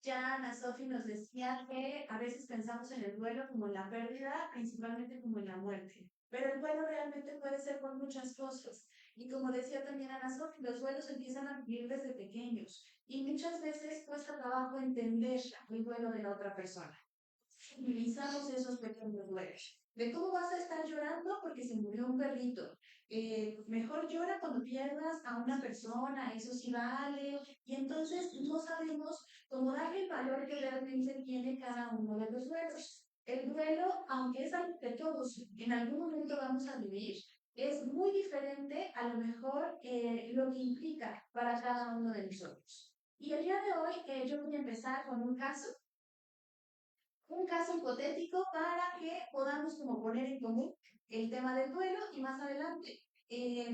Ya Ana Sofi nos decía que a veces pensamos en el duelo como en la pérdida, principalmente como en la muerte. Pero el duelo realmente puede ser por muchas cosas. Y como decía también Ana Sofi, los duelos empiezan a vivir desde pequeños. Y muchas veces cuesta trabajo entender el duelo de la otra persona. Minimizamos esos pequeños duelos. De cómo vas a estar llorando porque se murió un perrito. Mejor llora cuando pierdas a una persona, eso sí vale. Y entonces no sabemos cómo darle el valor que realmente tiene cada uno de los duelos. El duelo, aunque es algo que todos en algún momento vamos a vivir, es muy diferente a lo mejor lo que implica para cada uno de nosotros. Y el día de hoy yo voy a empezar con un caso hipotético para que podamos como poner en común el tema del duelo y más adelante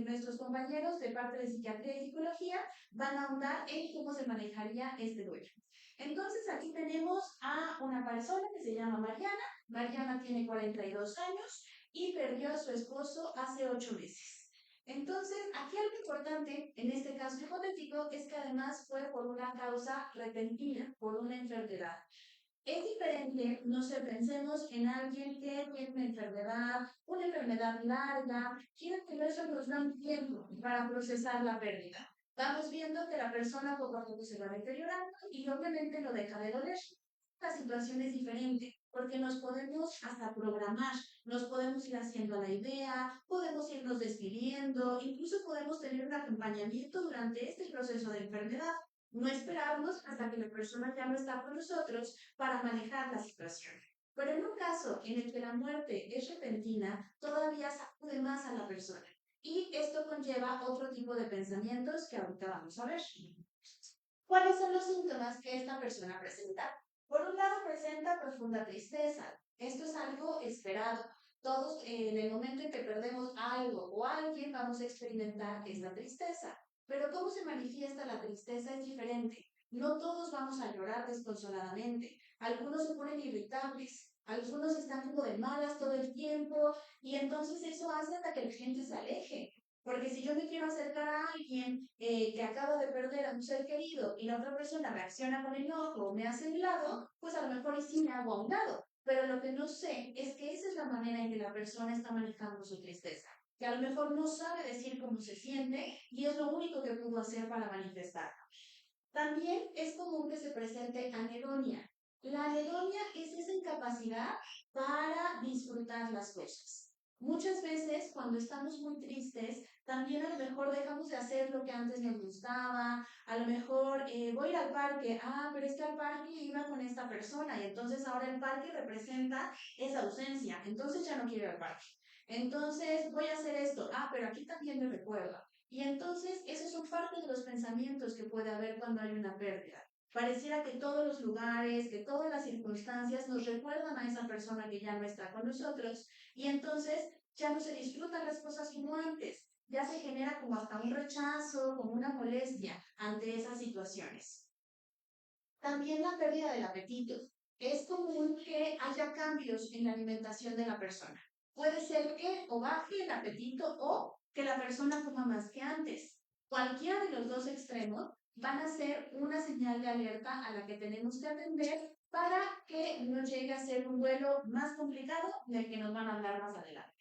nuestros compañeros de parte de psiquiatría y psicología van a ahondar en cómo se manejaría este duelo. Entonces aquí tenemos a una persona que se llama Mariana. Mariana tiene 42 años y perdió a su esposo hace 8 meses. Entonces, aquí algo importante en este caso hipotético es que además fue por una causa repentina, por una enfermedad. Es diferente, no sé, pensemos en alguien que tiene una enfermedad larga, quiere que eso nos da un tiempo para procesar la pérdida. Vamos viendo que la persona poco a poco se va deteriorando y obviamente lo deja de doler. La situación es diferente porque nos podemos hasta programar, nos podemos ir haciendo a la idea, podemos irnos despidiendo, incluso podemos tener un acompañamiento durante este proceso de enfermedad. No esperarnos hasta que la persona ya no está con nosotros para manejar la situación. Pero en un caso en el que la muerte es repentina, todavía sacude más a la persona. Y esto conlleva otro tipo de pensamientos que ahorita vamos a ver. ¿Cuáles son los síntomas que esta persona presenta? Por un lado, presenta profunda tristeza. Esto es algo esperado. Todos en el momento en que perdemos algo o alguien vamos a experimentar esta tristeza. Pero cómo se manifiesta la tristeza es diferente. No todos vamos a llorar desconsoladamente. Algunos se ponen irritables, algunos están como de malas todo el tiempo y entonces eso hace hasta que la gente se aleje. Porque si yo me quiero acercar a alguien que acaba de perder a un ser querido y la otra persona reacciona con enojo o me hace un lado, pues a lo mejor y sí me hago a un lado. Pero lo que no sé es que esa es la manera en que la persona está manejando su tristeza. Que a lo mejor no sabe decir cómo se siente y es lo único que pudo hacer para manifestarlo. También es común que se presente anedonia. La anedonia es esa incapacidad para disfrutar las cosas. Muchas veces cuando estamos muy tristes, también a lo mejor dejamos de hacer lo que antes nos gustaba, a lo mejor voy a ir al parque, pero es que al parque iba con esta persona y entonces ahora el parque representa esa ausencia, entonces ya no quiero ir al parque. Entonces voy a hacer esto, pero aquí también me recuerda. Y entonces, esos son parte de los pensamientos que puede haber cuando hay una pérdida. Pareciera que todos los lugares, que todas las circunstancias nos recuerdan a esa persona que ya no está con nosotros y entonces ya no se disfrutan las cosas como antes. Ya se genera como hasta un rechazo, como una molestia ante esas situaciones. También la pérdida del apetito. Es común que haya cambios en la alimentación de la persona. Puede ser que o baje el apetito o que la persona coma más que antes. Cualquiera de los dos extremos van a ser una señal de alerta a la que tenemos que atender para que no llegue a ser un duelo más complicado del que nos van a hablar más adelante.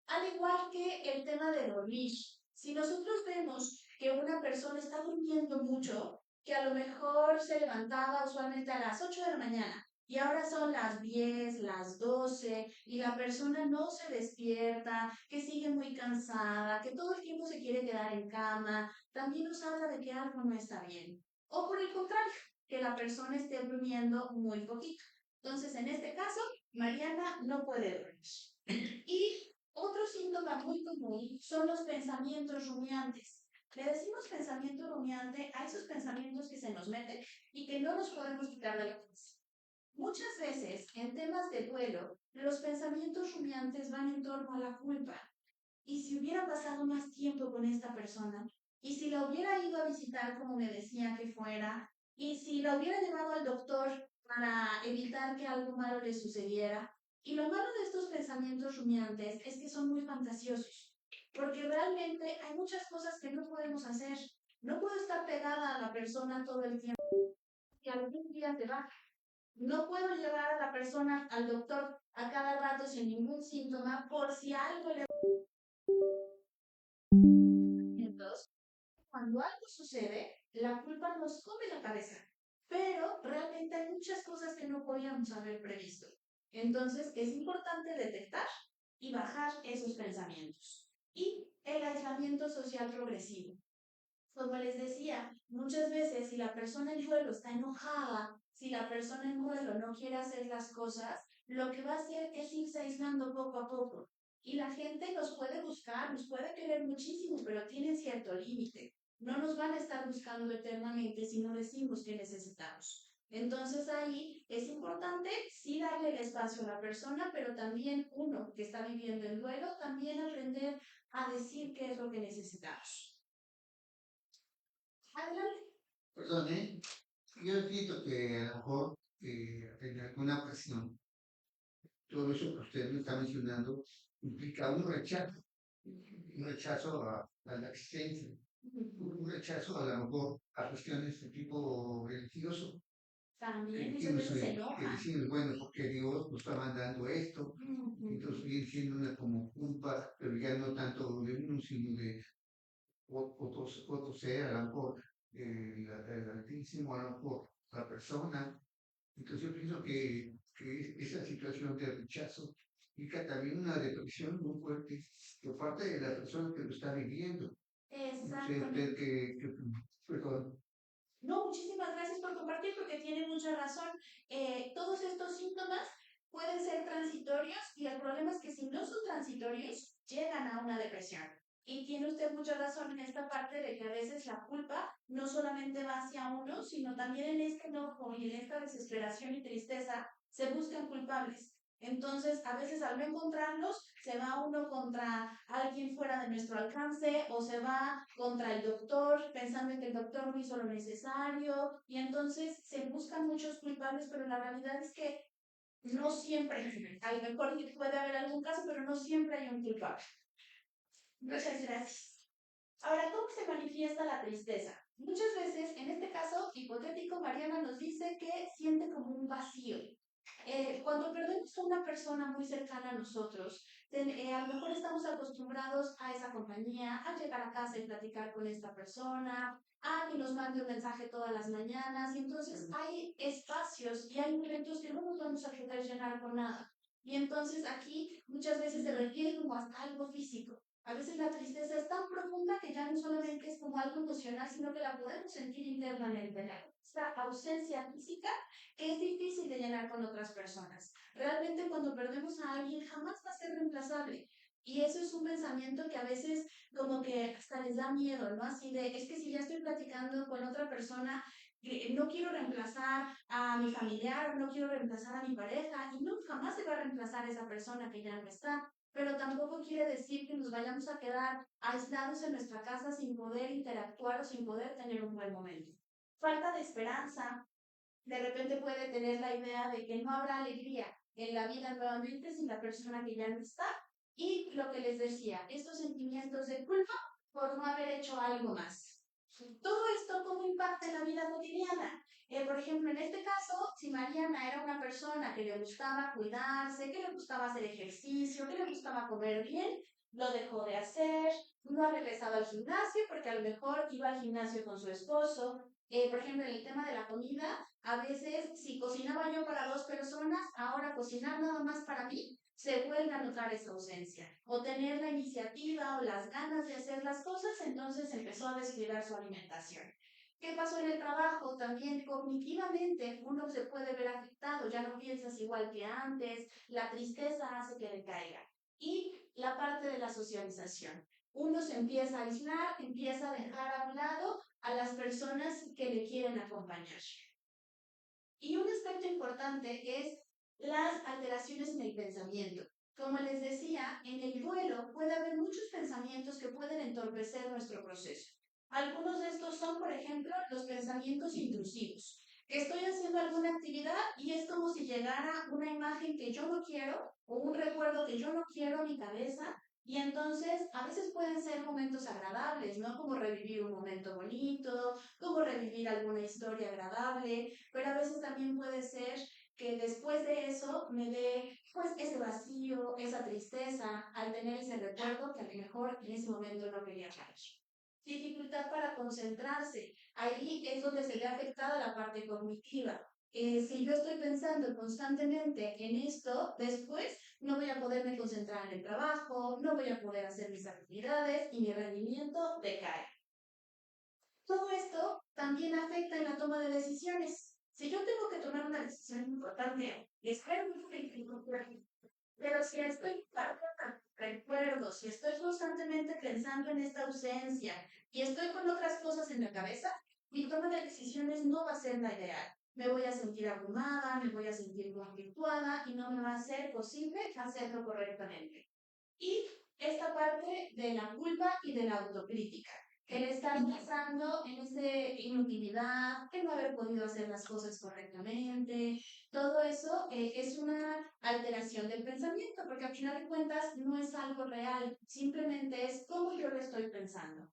Al igual que el tema de dormir, si nosotros vemos que una persona está durmiendo mucho, que a lo mejor se levantaba usualmente a las 8 de la mañana y ahora son las 10, las 12 y la persona no se despierta, que sigue muy cansada, que todo el tiempo se quiere quedar en cama, también nos habla de que algo no está bien. O por el contrario, que la persona esté durmiendo muy poquito. Entonces, en este caso, Mariana no puede dormir. Y otro síntoma muy común son los pensamientos rumiantes. Le decimos pensamiento rumiante a esos pensamientos que se nos meten y que no nos podemos quitar de la cabeza. Muchas veces, en temas de duelo, los pensamientos rumiantes van en torno a la culpa. ¿Y si hubiera pasado más tiempo con esta persona? ¿Y si la hubiera ido a visitar como me decía que fuera? ¿Y si la hubiera llevado al doctor para evitar que algo malo le sucediera? Y lo malo de estos pensamientos rumiantes es que son muy fantasiosos, porque realmente hay muchas cosas que no podemos hacer. No puedo estar pegada a la persona todo el tiempo algún día se va. No puedo llevar a la persona al doctor a cada rato sin ningún síntoma por si algo le... Entonces, cuando algo sucede, la culpa nos come la cabeza, pero realmente hay muchas cosas que no podíamos haber previsto. Entonces, es importante detectar y bajar esos pensamientos. Y el aislamiento social progresivo. Como les decía, muchas veces si la persona en duelo está enojada, si la persona en duelo no quiere hacer las cosas, lo que va a hacer es irse aislando poco a poco. Y la gente nos puede buscar, nos puede querer muchísimo, pero tiene cierto límite. No nos van a estar buscando eternamente si no decimos que necesitamos. Entonces ahí es importante sí darle el espacio a la persona, pero también uno que está viviendo el duelo, también aprender a decir qué es lo que necesitamos. Adelante. Perdón, yo siento que a lo mejor en alguna ocasión todo eso que usted me está mencionando implica un rechazo a la existencia, un rechazo a lo mejor a cuestiones de tipo religioso, También que muchas no veces se sé, que enoja. decimos, bueno, porque Dios nos está mandando esto, entonces viene siendo una como culpa, pero ya no tanto de uno, sino de otro ser, a lo mejor el Altísimo, a lo mejor la persona. Entonces yo pienso que esa situación de rechazo implica también una depresión muy fuerte por parte de la persona que lo está viviendo. No sé usted Exactamente. perdón. No, muchísimas gracias por compartir porque tiene mucha razón. Todos estos síntomas pueden ser transitorios y el problema es que si no son transitorios, llegan a una depresión. Y tiene usted mucha razón en esta parte de que a veces la culpa no solamente va hacia uno, sino también en este enojo y en esta desesperación y tristeza se buscan culpables. Entonces, a veces al no encontrarlos, se va uno contra alguien fuera de nuestro alcance o se va contra el doctor pensando que el doctor no hizo lo necesario y entonces se buscan muchos culpables, pero la realidad es que no siempre, a lo mejor puede haber algún caso, pero no siempre hay un culpable. Muchas gracias. Ahora, ¿cómo se manifiesta la tristeza? Muchas veces, en este caso hipotético, Mariana nos dice que siente como un vacío. Cuando perdemos a una persona muy cercana a nosotros, a lo mejor estamos acostumbrados a esa compañía, a llegar a casa y platicar con esta persona, a que nos mande un mensaje todas las mañanas, y entonces hay espacios y hay momentos que no nos vamos a poder llenar con nada. Y entonces aquí muchas veces se refiere como hasta algo físico. A veces la tristeza es tan profunda que ya no solamente es como algo emocional, sino que la podemos sentir internamente. Esta ausencia física que es difícil de llenar con otras personas. Realmente cuando perdemos a alguien jamás va a ser reemplazable. Y eso es un pensamiento que a veces como que hasta les da miedo, ¿no? Así de, es que si ya estoy platicando con otra persona, no quiero reemplazar a mi familiar, no quiero reemplazar a mi pareja, y no, jamás se va a reemplazar a esa persona que ya no está. Pero tampoco quiere decir que nos vayamos a quedar aislados en nuestra casa sin poder interactuar o sin poder tener un buen momento. Falta de esperanza, de repente puede tener la idea de que no habrá alegría en la vida nuevamente sin la persona que ya no está. Y lo que les decía, estos sentimientos de culpa por no haber hecho algo más. Todo esto, ¿cómo impacta en la vida cotidiana? Por ejemplo, en este caso, si Mariana era una persona que le gustaba cuidarse, que le gustaba hacer ejercicio, que le gustaba comer bien, lo dejó de hacer, no ha regresado al gimnasio porque a lo mejor iba al gimnasio con su esposo. Por ejemplo, en el tema de la comida, a veces si cocinaba yo para 2 personas, ahora cocinar nada más para mí, se vuelve a notar esa ausencia. O tener la iniciativa o las ganas de hacer las cosas, entonces empezó a descuidar su alimentación. ¿Qué pasó en el trabajo? También cognitivamente uno se puede ver afectado, ya no piensas igual que antes, la tristeza hace que decaiga. Y la parte de la socialización. Uno se empieza a aislar, empieza a dejar a un lado a las personas que le quieren acompañar. Y un aspecto importante es las alteraciones en el pensamiento. Como les decía, en el duelo puede haber muchos pensamientos que pueden entorpecer nuestro proceso. Algunos de estos son, por ejemplo, los pensamientos intrusivos. Estoy haciendo alguna actividad y es como si llegara una imagen que yo no quiero o un recuerdo que yo no quiero a mi cabeza Y entonces, a veces pueden ser momentos agradables, ¿no? Como revivir un momento bonito, como revivir alguna historia agradable, pero a veces también puede ser que después de eso me dé pues ese vacío, esa tristeza al tener ese recuerdo que a lo mejor en ese momento no quería traer. Dificultad para concentrarse. Ahí es donde se ve afectada la parte cognitiva. Si yo estoy pensando constantemente en esto, después no voy a poderme concentrar en el trabajo, no voy a poder hacer mis actividades y mi rendimiento decae. Todo esto también afecta en la toma de decisiones. Si yo tengo que tomar una decisión importante, espero mucho que pero si estoy recuerdo, si estoy constantemente pensando en esta ausencia y estoy con otras cosas en la cabeza, mi toma de decisiones no va a ser la ideal. Me voy a sentir abrumada, me voy a sentir conflictuada y no me va a ser posible hacerlo correctamente. Y esta parte de la culpa y de la autocrítica, el estar pensando en esa inutilidad, el no haber podido hacer las cosas correctamente, todo eso es una alteración del pensamiento, porque al final de cuentas no es algo real, simplemente es cómo yo lo estoy pensando.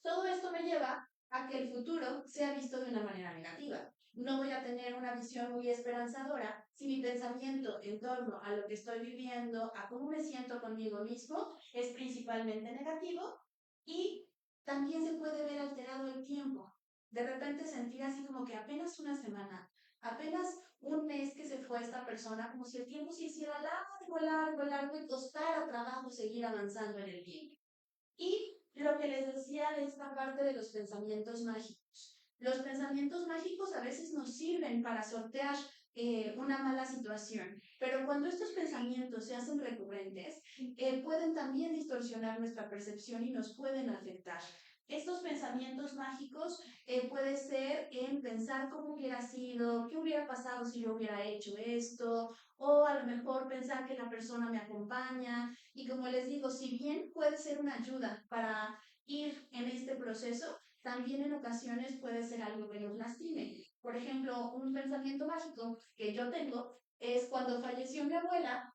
Todo esto me lleva a que el futuro sea visto de una manera negativa. No voy a tener una visión muy esperanzadora si mi pensamiento en torno a lo que estoy viviendo, a cómo me siento conmigo mismo, es principalmente negativo y también se puede ver alterado el tiempo. De repente sentir así como que apenas una semana, apenas un mes que se fue esta persona, como si el tiempo se hiciera largo, largo, largo y costara trabajo seguir avanzando en el tiempo. Y lo que les decía de esta parte de los pensamientos mágicos. Los pensamientos mágicos a veces nos sirven para sortear una mala situación, pero cuando estos pensamientos se hacen recurrentes, pueden también distorsionar nuestra percepción y nos pueden afectar. Estos pensamientos mágicos puede ser en pensar cómo hubiera sido, qué hubiera pasado si yo hubiera hecho esto, o a lo mejor pensar que la persona me acompaña, y como les digo, si bien puede ser una ayuda para ir en este proceso, también en ocasiones puede ser algo que nos lastime. Por ejemplo, un pensamiento mágico que yo tengo es cuando falleció mi abuela,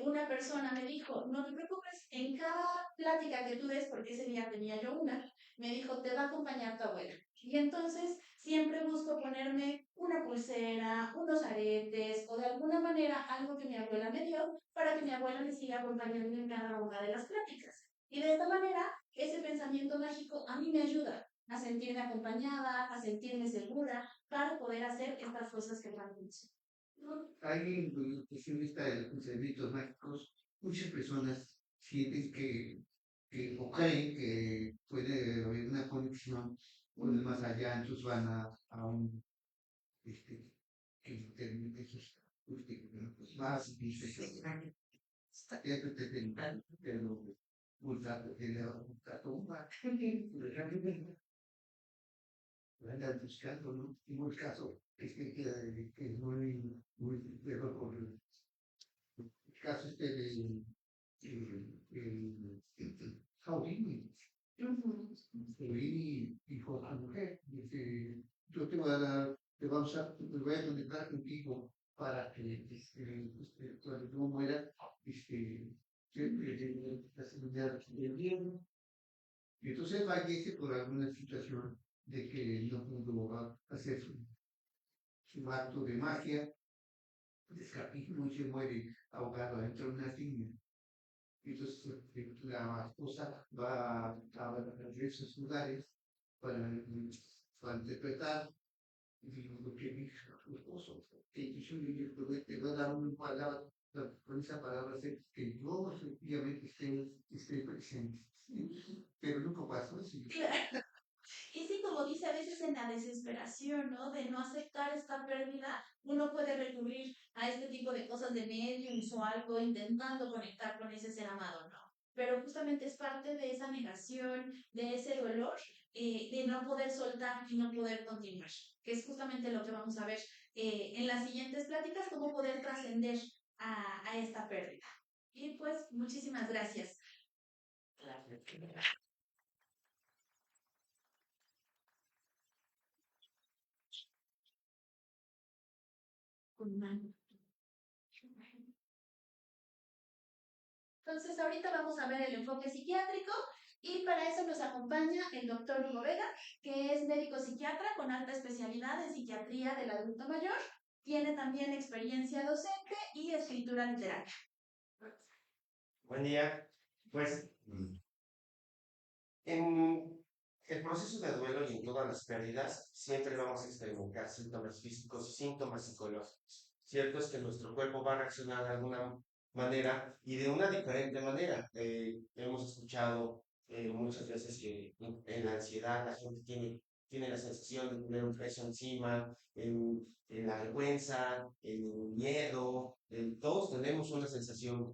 una persona me dijo, no te preocupes, en cada plática que tú des, porque ese día tenía yo una, me dijo, te va a acompañar tu abuela. Y entonces siempre busco ponerme una pulsera, unos aretes o de alguna manera algo que mi abuela me dio para que mi abuela me siga acompañando en cada una de las pláticas. Y de esta manera, ese pensamiento mágico a mí me ayuda a sentirme acompañada, a sentirme segura para poder hacer estas cosas que van mucho. Hay en la cuestión esta de los pensamientos mágicos, muchas personas sienten que o creen que puede haber una conexión con el más allá, entonces van a un este, que termine esos pues, más difíciles. Ya que te tengan, pero buscar que le va a buscar tumba. Andan buscando, ¿no? En un caso que es muy lejos por el caso este de Jaulini. Jaulini dijo a la mujer, dice, yo te voy a dar, te voy a conectar contigo para que cuando yo muera, la seguridad del bien. Y entonces fallece por alguna situación de que no pudo hacer su acto de magia, de escapismo y se muere ahogado dentro de una tina. Entonces la esposa va a diversos lugares para, para interpretar lo que dijo su esposo. Que yo te voy a dar una palabra, con esa palabra que yo efectivamente esté presente. Pero nunca pasó así. Y sí, como dice, a veces en la desesperación, ¿no? De no aceptar esta pérdida, uno puede recurrir a este tipo de cosas de mediums o algo, intentando conectar con ese ser amado, ¿no? Pero justamente es parte de esa negación, de ese dolor, de no poder soltar y no poder continuar, que es justamente lo que vamos a ver en las siguientes pláticas, cómo poder trascender a esta pérdida. Y pues, muchísimas gracias. Con Entonces, ahorita vamos a ver el enfoque psiquiátrico y para eso nos acompaña el doctor Hugo Vega, que es médico psiquiatra con alta especialidad en psiquiatría del adulto mayor. Tiene también experiencia docente y escritura literaria. Buen día. Pues en el proceso de duelo y en todas las pérdidas siempre vamos a experimentar síntomas físicos y síntomas psicológicos. Cierto es que nuestro cuerpo va a reaccionar de alguna manera y de una diferente manera. Hemos escuchado muchas veces que en la ansiedad la gente tiene la sensación de tener un peso encima, en la vergüenza, en el miedo. Todos tenemos una sensación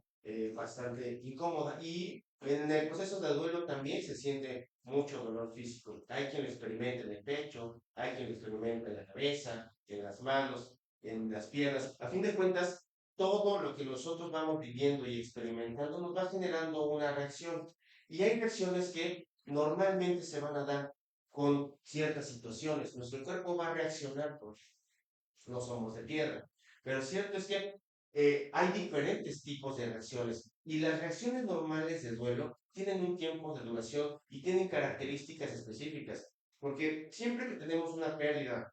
bastante incómoda y en el proceso de duelo también se siente mucho dolor físico. Hay quien lo experimenta en el pecho, hay quien lo experimenta en la cabeza, en las manos, en las piernas. A fin de cuentas, todo lo que nosotros vamos viviendo y experimentando nos va generando una reacción. Y hay reacciones que normalmente se van a dar con ciertas situaciones. Nuestro cuerpo va a reaccionar porque no somos de piedra. Pero cierto es que hay diferentes tipos de reacciones y las reacciones normales de duelo tienen un tiempo de duración y tienen características específicas. Porque siempre que tenemos una pérdida,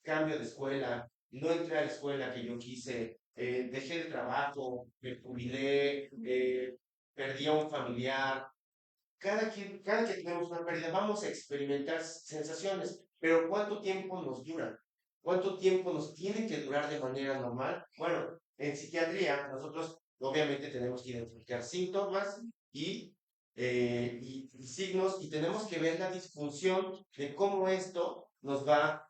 cambio de escuela, no entré a la escuela que yo quise, dejé el trabajo, me jubilé, perdí a un familiar, cada que tenemos una pérdida vamos a experimentar sensaciones, pero ¿cuánto tiempo nos dura? ¿Cuánto tiempo nos tiene que durar de manera normal? Bueno, en psiquiatría nosotros obviamente tenemos que identificar síntomas y signos y tenemos que ver la disfunción de cómo esto nos va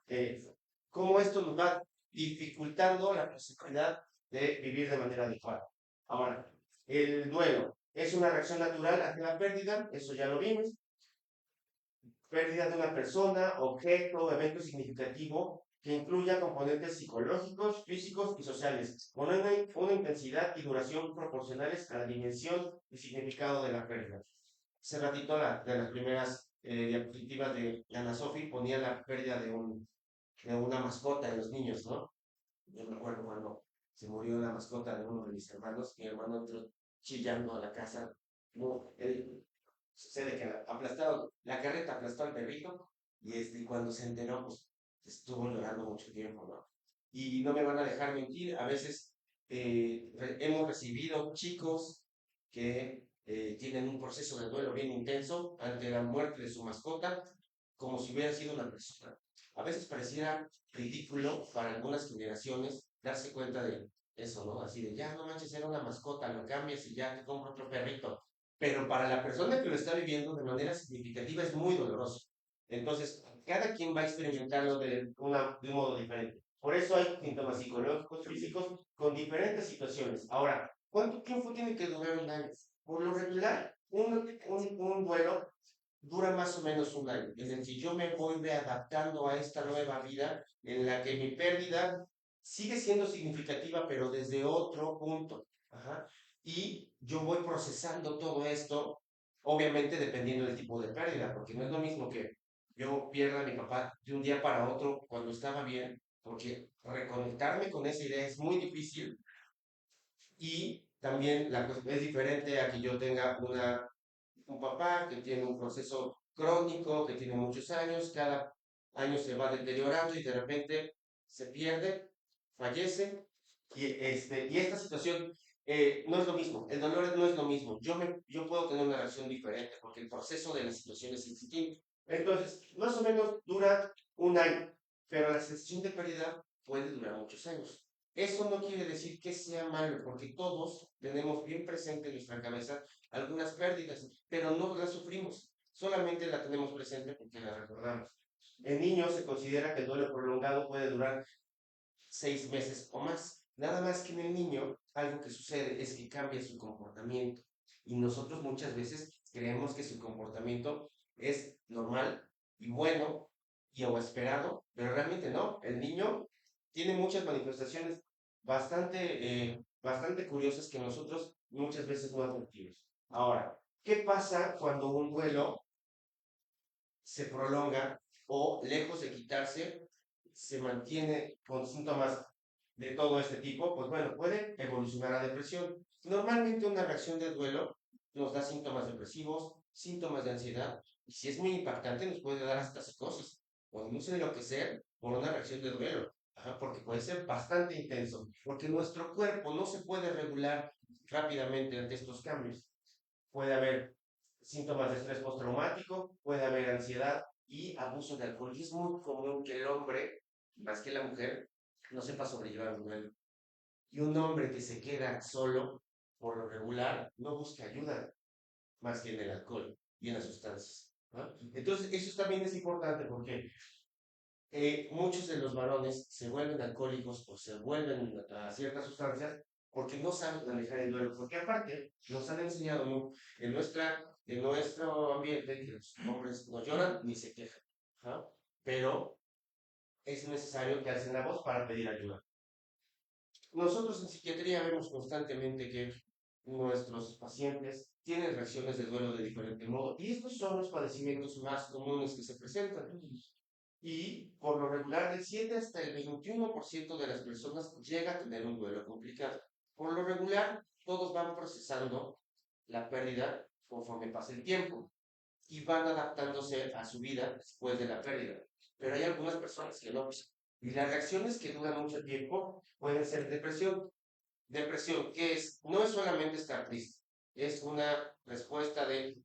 dificultando la posibilidad de vivir de manera adecuada. Ahora, el duelo es una reacción natural ante la pérdida, eso ya lo vimos. Pérdida de una persona, objeto, evento significativo que incluya componentes psicológicos, físicos y sociales, con una intensidad y duración proporcionales a la dimensión y significado de la pérdida. Hace ratito de las primeras diapositivas de Ana Sofi ponía la pérdida de una mascota en los niños, ¿no? Yo me acuerdo cuando se murió la mascota de uno de mis hermanos, mi hermano entró chillando a la casa. No, sucede que la carreta aplastó al perrito y cuando se enteró, pues estuvo llorando mucho tiempo, ¿no? Y no me van a dejar mentir, a veces hemos recibido chicos que tienen un proceso de duelo bien intenso ante la muerte de su mascota, como si hubiera sido una persona. A veces pareciera ridículo para algunas generaciones darse cuenta de eso, ¿no? Así de, ya no manches, era una mascota, lo cambias y ya te compro otro perrito. Pero para la persona que lo está viviendo de manera significativa es muy doloroso. Entonces, cada quien va a experimentarlo de un modo diferente. Por eso hay síntomas psicológicos, físicos, con diferentes situaciones. Ahora, ¿cuánto tiempo tiene que durar un año? Por lo regular, un duelo dura más o menos un año. Es decir, yo me voy readaptando a esta nueva vida en la que mi pérdida sigue siendo significativa, pero desde otro punto. Ajá. Y yo voy procesando todo esto, obviamente dependiendo del tipo de pérdida, porque no es lo mismo que yo pierda a mi papá de un día para otro cuando estaba bien, porque reconectarme con esa idea es muy difícil y también es diferente a que yo tenga un papá que tiene un proceso crónico, que tiene muchos años, cada año se va deteriorando y de repente se pierde, fallece y esta situación no es lo mismo, el dolor no es lo mismo, yo puedo tener una reacción diferente porque el proceso de la situación es distinto. Entonces, más o menos dura un año, pero la sensación de pérdida puede durar muchos años. Eso no quiere decir que sea malo, porque todos tenemos bien presente en nuestra cabeza algunas pérdidas, pero no las sufrimos, solamente la tenemos presente porque la recordamos. En niños se considera que el duelo prolongado puede durar 6 meses o más. Nada más que en el niño, algo que sucede es que cambia su comportamiento. Y nosotros muchas veces creemos que su comportamiento es normal y bueno y o esperado, pero realmente no. El niño tiene muchas manifestaciones bastante curiosas que nosotros muchas veces no advertimos. Ahora, ¿qué pasa cuando un duelo se prolonga o lejos de quitarse, se mantiene con síntomas de todo este tipo, pues bueno, puede evolucionar a depresión. Normalmente una reacción de duelo nos da síntomas depresivos, síntomas de ansiedad, y si es muy impactante nos puede dar hasta psicosis. Podemos enloquecer por una reacción de duelo, porque puede ser bastante intenso, porque nuestro cuerpo no se puede regular rápidamente ante estos cambios. Puede haber síntomas de estrés postraumático, puede haber ansiedad y abuso de alcohol. Y es muy común que el hombre, más que la mujer, no sepa sobrellevar un duelo. Y un hombre que se queda solo, por lo regular, no busca ayuda más que en el alcohol y en las sustancias, ¿no? Entonces, eso también es importante porque muchos de los varones se vuelven alcohólicos o se vuelven a ciertas sustancias porque no saben manejar el duelo, porque aparte nos han enseñado en nuestro ambiente que los hombres no lloran ni se quejan, ¿no? Pero es necesario que alcen la voz para pedir ayuda. Nosotros en psiquiatría vemos constantemente que nuestros pacientes tienen reacciones de duelo de diferente modo y estos son los padecimientos más comunes que se presentan. Y por lo regular, del 7 hasta el 21% de las personas llega a tener un duelo complicado. Por lo regular, todos van procesando la pérdida conforme pasa el tiempo y van adaptándose a su vida después de la pérdida. Pero hay algunas personas que no. Y las reacciones que duran mucho tiempo pueden ser depresión. Depresión, que es, no es solamente estar triste, es una respuesta de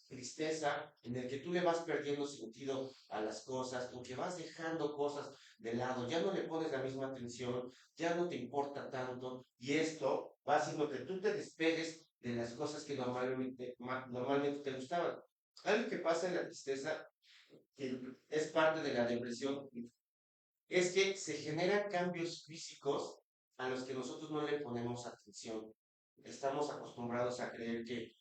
tristeza en el que tú le vas perdiendo sentido a las cosas, en que vas dejando cosas de lado, ya no le pones la misma atención, ya no te importa tanto, y esto va haciendo que tú te despegues de las cosas que normalmente te gustaban. Algo que pasa en la tristeza, que es parte de la depresión, es que se generan cambios físicos a los que nosotros no le ponemos atención. Estamos acostumbrados a creer que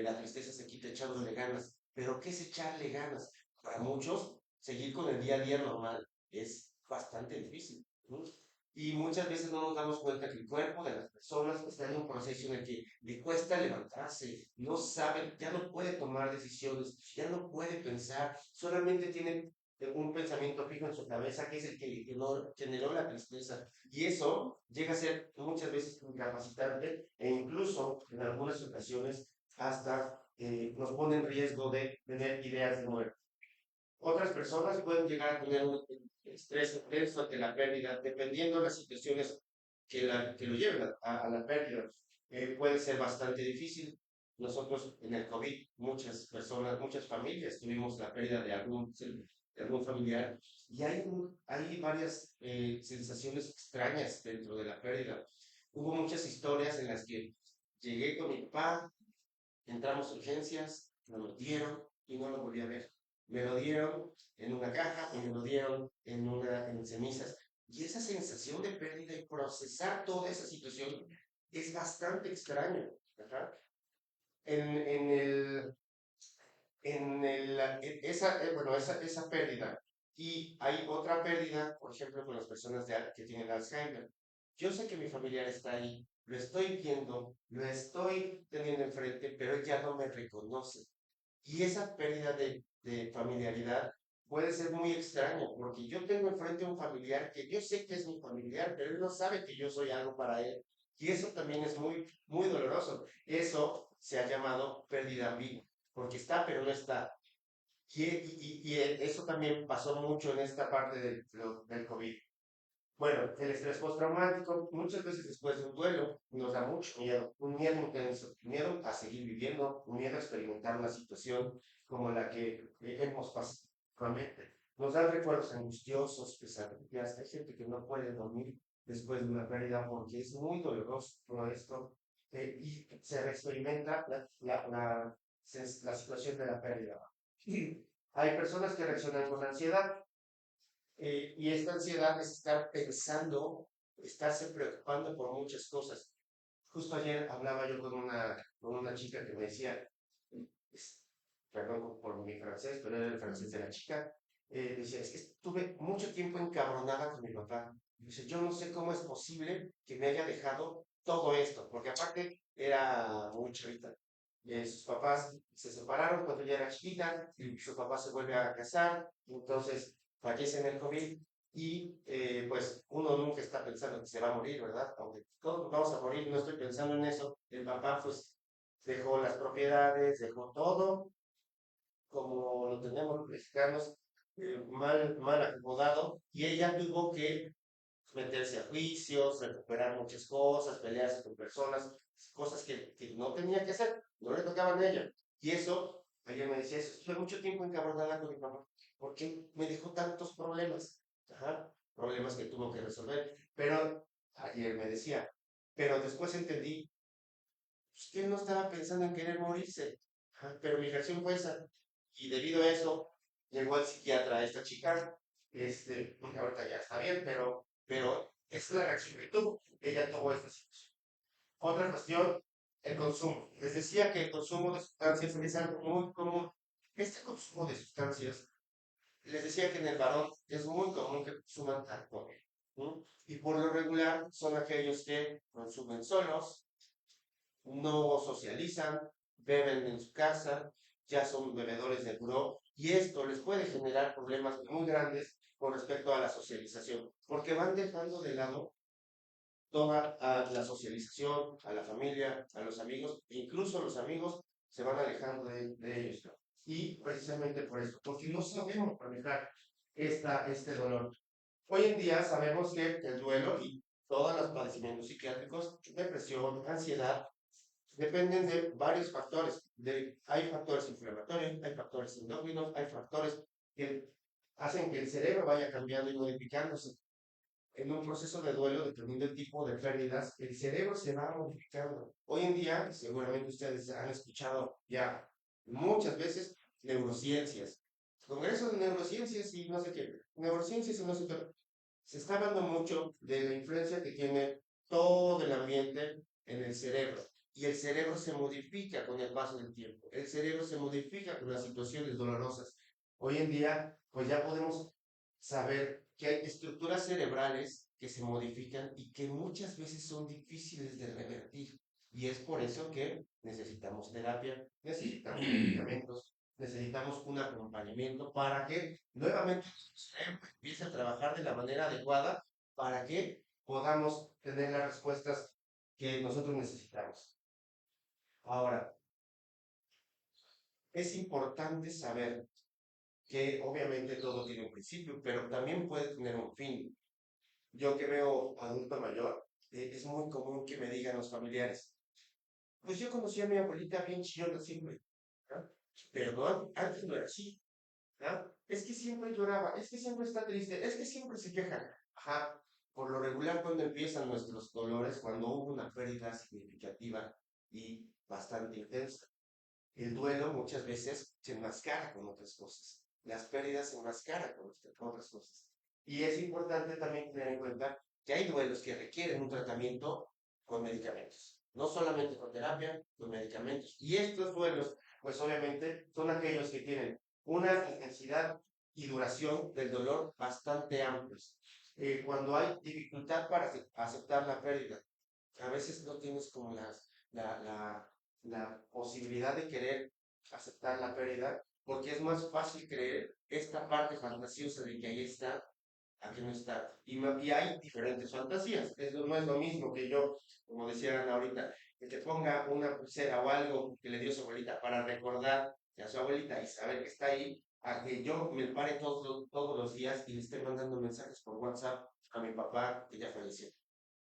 la tristeza se quita echándole ganas, pero ¿qué es echarle ganas? Para muchos, seguir con el día a día normal es bastante difícil, ¿no? Y muchas veces no nos damos cuenta que el cuerpo de las personas está en un proceso en el que le cuesta levantarse, no sabe, ya no puede tomar decisiones, ya no puede pensar, solamente tiene un pensamiento fijo en su cabeza que es el que generó la tristeza. Y eso llega a ser muchas veces incapacitante e incluso en algunas ocasiones hasta nos pone en riesgo de tener ideas de muerte. Otras personas pueden llegar a tener un estrés intenso ante la pérdida, dependiendo de las situaciones que lo lleven a la pérdida. Puede ser bastante difícil. Nosotros en el COVID, muchas personas, muchas familias tuvimos la pérdida de algún familiar y hay varias sensaciones extrañas dentro de la pérdida. Hubo muchas historias en las que llegué con mi papá, entramos a urgencias, nos lo dieron y no lo volví a ver. Me lo dieron en una caja y me lo dieron en cenizas. Y esa sensación de pérdida y procesar toda esa situación es bastante extraño. ¿Verdad? En el, esa pérdida. Y hay otra pérdida, por ejemplo, con las personas que tienen Alzheimer. Yo sé que mi familiar está ahí, lo estoy viendo, lo estoy teniendo enfrente, pero él ya no me reconoce. Y esa pérdida de familiaridad puede ser muy extraño, porque yo tengo enfrente a un familiar que yo sé que es mi familiar, pero él no sabe que yo soy algo para él. Y eso también es muy, muy doloroso. Eso se ha llamado pérdida ambigua, porque está, pero no está. Y eso también pasó mucho en esta parte del COVID. Bueno, el estrés postraumático, muchas veces después de un duelo, nos da mucho miedo, un miedo intenso, miedo a seguir viviendo, un miedo a experimentar una situación como la que hemos pasado actualmente. Nos dan recuerdos angustiosos, pesadillas, hay gente que no puede dormir después de una pérdida porque es muy doloroso todo esto y se experimenta la situación de la pérdida. Hay personas que reaccionan con ansiedad, y esta ansiedad es estar pensando, estarse preocupando por muchas cosas. Justo ayer hablaba yo con una chica que me decía, perdón por mi francés, pero era el francés de la chica, decía, es que estuve mucho tiempo encabronada con mi papá. Dice, yo no sé cómo es posible que me haya dejado todo esto, porque aparte era muy chavita. Sus papás se separaron cuando ella era chiquita, y su papá se vuelve a casar, entonces fallece en el COVID y pues uno nunca está pensando que se va a morir, ¿verdad? Aunque todos vamos a morir, no estoy pensando en eso. El papá, pues, dejó las propiedades, dejó todo, como lo tenemos los mexicanos, mal acomodado, y ella tuvo que meterse a juicios, recuperar muchas cosas, pelearse con personas, cosas que no tenía que hacer, no le tocaban a ella. Y eso, ayer me decía eso, estuve mucho tiempo encabronada con mi mamá, porque me dejó tantos problemas, ajá, problemas que tuvo que resolver. Pero ayer me decía, pero después entendí pues, que él no estaba pensando en querer morirse, ajá, pero mi reacción fue esa. Y debido a eso, llegó al psiquiatra esta chica, porque ahorita ya está bien, pero esa es la reacción que tuvo. Ella tuvo esta situación. Otra cuestión, el consumo. Les decía que el consumo de sustancias es algo muy común. Este consumo de sustancias, les decía que en el varón es muy común que consuman alcohol. ¿No? Y por lo regular son aquellos que consumen solos, no socializan, beben en su casa, ya son bebedores de buró, y esto les puede generar problemas muy grandes con respecto a la socialización, porque van dejando de lado toda la socialización, a la familia, a los amigos, e incluso los amigos se van alejando de ellos. Y precisamente por eso, porque no sabemos manejar este dolor. Hoy en día sabemos que el duelo y todos los padecimientos psiquiátricos, depresión, ansiedad, dependen de varios factores. Hay factores inflamatorios, hay factores endógenos, hay factores que hacen que el cerebro vaya cambiando y modificándose. En un proceso de duelo, dependiendo del tipo de pérdidas, el cerebro se va modificando. Hoy en día, seguramente ustedes han escuchado ya muchas veces neurociencias, congresos de neurociencias y no sé qué, neurociencias y no sé qué. Se está hablando mucho de la influencia que tiene todo el ambiente en el cerebro. Y el cerebro se modifica con el paso del tiempo. El cerebro se modifica con las situaciones dolorosas. Hoy en día, pues ya podemos saber que hay estructuras cerebrales que se modifican y que muchas veces son difíciles de revertir. Y es por eso que necesitamos terapia, necesitamos medicamentos, necesitamos un acompañamiento para que nuevamente el cerebro empiece a trabajar de la manera adecuada para que podamos tener las respuestas que nosotros necesitamos. Ahora, es importante saber que obviamente todo tiene un principio, pero también puede tener un fin. Yo que veo adulto mayor, es muy común que me digan los familiares, pues yo conocí a mi abuelita bien chillona siempre, ¿no? Pero no, antes no era así, ¿no? Es que siempre lloraba, es que siempre está triste, es que siempre se queja. Ajá, por lo regular cuando empiezan nuestros dolores, cuando hubo una pérdida significativa y bastante intensa. El duelo muchas veces se enmascara con otras cosas. Las pérdidas se enmascaran con otras cosas. Y es importante también tener en cuenta que hay duelos que requieren un tratamiento con medicamentos. No solamente con terapia, con medicamentos. Y estos duelos, pues obviamente, son aquellos que tienen una intensidad y duración del dolor bastante amplios. Cuando hay dificultad para aceptar la pérdida, a veces no tienes como la posibilidad de querer aceptar la pérdida, porque es más fácil creer esta parte fantasiosa de que ahí está a que no está. Y hay diferentes fantasías. No es lo mismo que yo, como decían ahorita, que te ponga una pulsera o algo que le dio su abuelita para recordar a su abuelita y saber que está ahí, a que yo me pare todos los días y le esté mandando mensajes por WhatsApp a mi papá que ya falleció,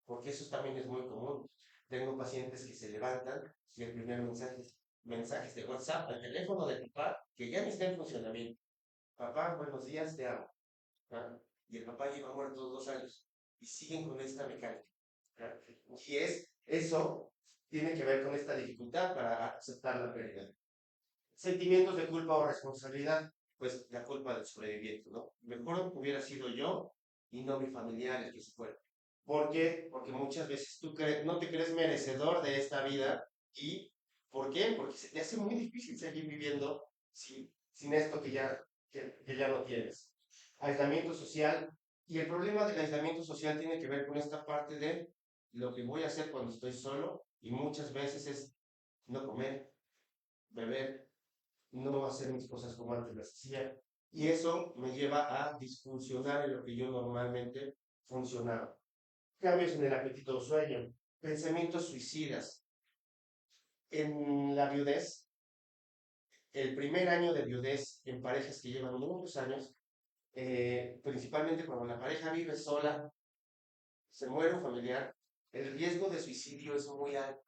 porque eso también es muy común. Tengo pacientes que se levantan y el primer mensaje es mensajes de WhatsApp al teléfono de papá que ya no está en funcionamiento. Papá, buenos días, te amo. ¿Ah? Y el papá lleva muerto 2 años y siguen con esta mecánica. ¿Ah? Y eso tiene que ver con esta dificultad para aceptar la pérdida. Sentimientos de culpa o responsabilidad, pues la culpa del sobreviviente, ¿no? Mejor hubiera sido yo y no mi familiar el que se fuera. ¿Por qué? Porque muchas veces tú no te crees merecedor de esta vida. ¿Y por qué? Porque se te hace muy difícil seguir viviendo sin esto que ya no tienes. Aislamiento social. Y el problema del aislamiento social tiene que ver con esta parte de lo que voy a hacer cuando estoy solo y muchas veces es no comer, beber, no hacer mis cosas como antes las hacía. Y eso me lleva a disfuncionar en lo que yo normalmente funcionaba. cambios en el apetito o sueño, pensamientos suicidas. En la viudez, el primer año de viudez en parejas que llevan muchos años, principalmente cuando la pareja vive sola, se muere un familiar, el riesgo de suicidio es muy alto.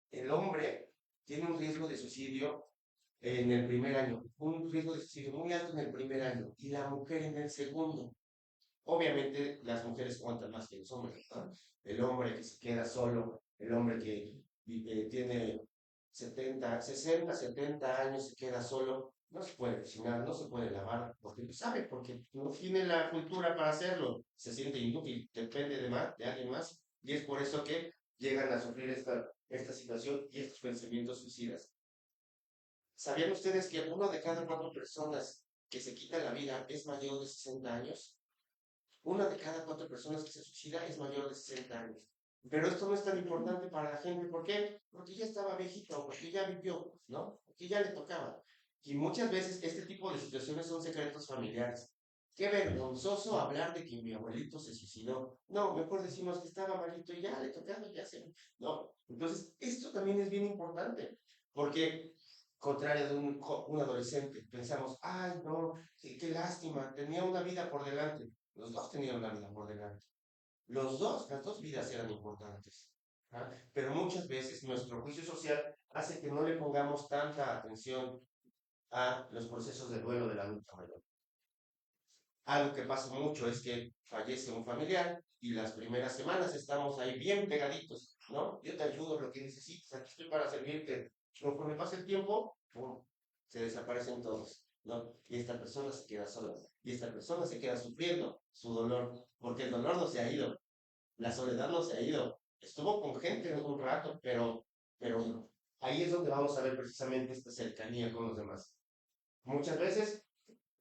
El hombre tiene un riesgo de suicidio en el primer año, un riesgo de suicidio muy alto en el primer año, y la mujer en el segundo. Obviamente las mujeres cuentan más que los hombres, ¿no? El hombre que se queda solo, el hombre que tiene 70, 60, 70 años, se queda solo, no se puede cocinar, no se puede lavar, porque no sabe, porque no tiene la cultura para hacerlo, se siente inútil, depende de alguien más, y es por eso que llegan a sufrir esta situación y estos pensamientos suicidas. ¿Sabían ustedes que uno de cada 4 personas que se quita la vida es mayor de 60 años? Una de cada 4 personas que se suicida es mayor de 60 años. Pero esto no es tan importante para la gente. ¿Por qué? Porque ya estaba viejito, porque ya vivió, ¿no? Porque ya le tocaba. Y muchas veces este tipo de situaciones son secretos familiares. Qué vergonzoso hablar de que mi abuelito se suicidó. No, mejor decimos que estaba malito y ya le tocaba, ya se... No. Entonces, esto también es bien importante. Porque, contrario de un adolescente, pensamos, ay, no, qué lástima, tenía una vida por delante. Los dos tenían una vida por delante. Las dos vidas eran importantes. ¿Ah? Pero muchas veces nuestro juicio social hace que no le pongamos tanta atención a los procesos de duelo del adulto mayor. Algo que pasa mucho es que fallece un familiar y las primeras semanas estamos ahí bien pegaditos, ¿no? Yo te ayudo lo que necesites, aquí estoy para servirte. Conforme pasa el tiempo, ¡pum!, se desaparecen todos, ¿no? Y esta persona se queda sola. Y esta persona se queda sufriendo su dolor, porque el dolor no se ha ido, la soledad no se ha ido. Estuvo con gente un rato, pero ahí es donde vamos a ver precisamente esta cercanía con los demás. Muchas veces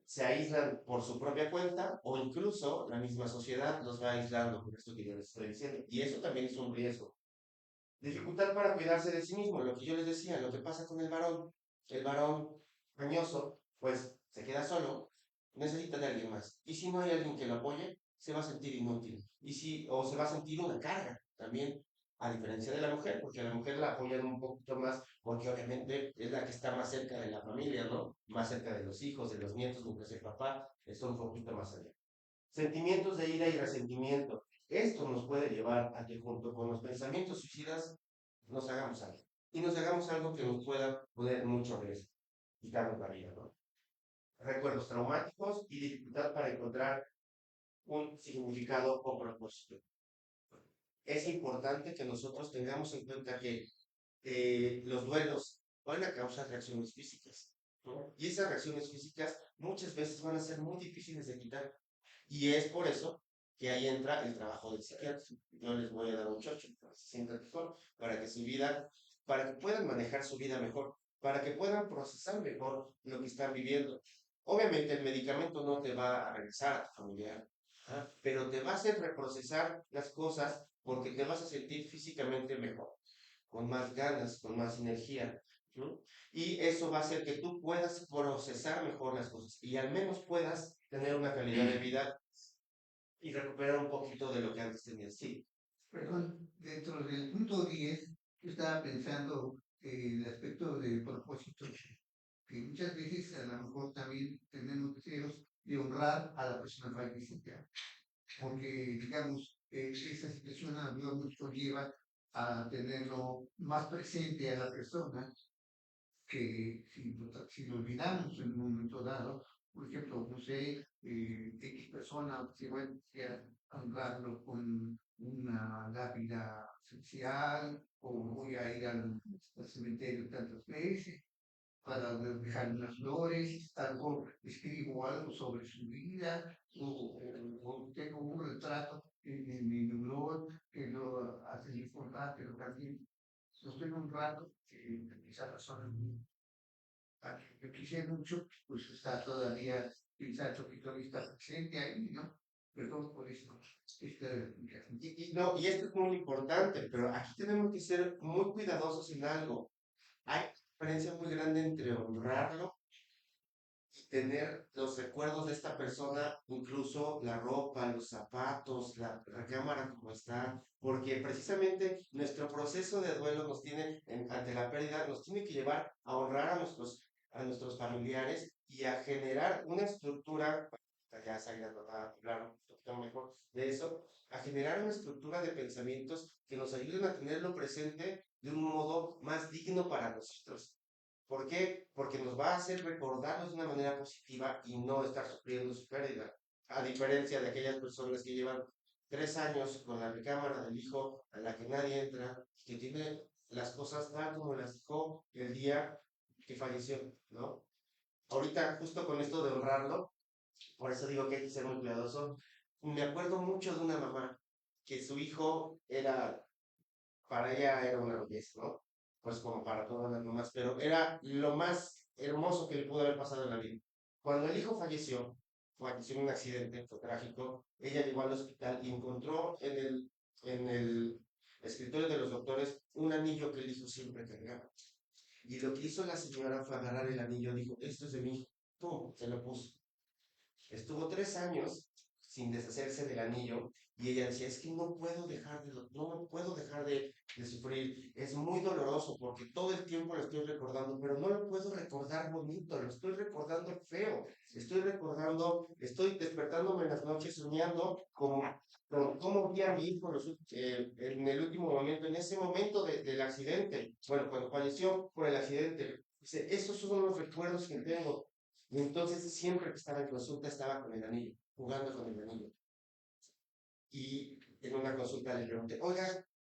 se aíslan por su propia cuenta o incluso la misma sociedad los va aislando por esto que yo les estoy diciendo. Y eso también es un riesgo. Dificultad para cuidarse de sí mismo, lo que yo les decía, lo que pasa con el varón mañoso, pues se queda solo, necesita de alguien más. Y si no hay alguien que lo apoye, se va a sentir inútil. O se va a sentir una carga también, a diferencia de la mujer, porque a la mujer la apoyan un poquito más, porque obviamente es la que está más cerca de la familia, ¿no? Más cerca de los hijos, de los nietos, mientras el papá está un poquito más allá. Sentimientos de ira y resentimiento. Esto nos puede llevar a que junto con los pensamientos suicidas nos hagamos algo. Y nos hagamos algo que nos pueda poner mucho riesgo, quitarnos la vida, ¿no? Recuerdos traumáticos y dificultad para encontrar un significado o propósito. Es importante que nosotros tengamos en cuenta que los duelos van a causar reacciones físicas, ¿no? Y esas reacciones físicas muchas veces van a ser muy difíciles de quitar. Y es por eso que ahí entra el trabajo del psiquiatra. Yo les voy a dar un chocho para que se sientan mejor, para que puedan manejar su vida mejor, para que puedan procesar mejor lo que están viviendo. Obviamente el medicamento no te va a regresar a tu familiar, ¿ah? Pero te va a hacer reprocesar las cosas porque te vas a sentir físicamente mejor, con más ganas, con más energía, ¿no? Y eso va a hacer que tú puedas procesar mejor las cosas y al menos puedas tener una calidad de vida y recuperar un poquito de lo que antes tenías. Sí. Perdón, dentro del punto 10, yo estaba pensando el aspecto de propósito, que muchas veces a lo mejor también tenemos deseos de honrar a la persona fallecida, porque digamos, esa situación a Dios nos conlleva a tenerlo más presente a la persona que si lo olvidamos en un momento dado, por ejemplo, no sé, X persona se va a honrarlo con una lápida social o voy a ir al cementerio tantas veces para dejar unas flores, algo, escribo algo sobre su vida, o tengo un retrato en mi blog que lo hace recordar, pero también lo estoy honrando, que esa persona a que yo quise mucho, pues está todavía quizás Chopito está presente ahí, ¿no? Perdón por esto. No, y esto es muy importante, pero aquí tenemos que ser muy cuidadosos en algo. Hay diferencia muy grande entre honrarlo tener los recuerdos de esta persona, incluso la ropa, los zapatos, la recámara como está, porque precisamente nuestro proceso de duelo nos tiene, ante la pérdida, nos tiene que llevar a honrar a nuestros familiares y a generar una estructura, ya Zaira nos va a hablar un poquito mejor de eso, a generar una estructura de pensamientos que nos ayuden a tenerlo presente de un modo más digno para nosotros. ¿Por qué? Porque nos va a hacer recordarnos de una manera positiva y no estar sufriendo su pérdida. A diferencia de aquellas personas que llevan 3 años con la recámara del hijo a la que nadie entra, que tiene las cosas tal como las dejó el día que falleció, ¿no? Ahorita, justo con esto de honrarlo, por eso digo que hay que ser muy cuidadoso. Me acuerdo mucho de una mamá que su hijo era, para ella era una belleza, ¿no? Pues como para todas las mamás, pero era lo más hermoso que le pudo haber pasado en la vida. Cuando el hijo falleció en un accidente, fue trágico, ella llegó al hospital y encontró en el escritorio de los doctores un anillo que el hijo siempre cargaba. Y lo que hizo la señora fue agarrar el anillo, dijo, esto es de mi hijo, ¡pum! Se lo puso. Estuvo 3 años sin deshacerse del anillo y ella decía, es que no puedo dejar de sufrir, es muy doloroso porque todo el tiempo lo estoy recordando, pero no lo puedo recordar bonito, lo estoy recordando feo, estoy despertándome en las noches soñando cómo vi a mi hijo en el último momento, en ese momento del accidente, bueno, cuando falleció por el accidente. Dice, esos son los recuerdos que tengo. Y entonces siempre que estaba en consulta estaba con el anillo, jugando con el anillo. Y en una consulta le pregunté, oiga,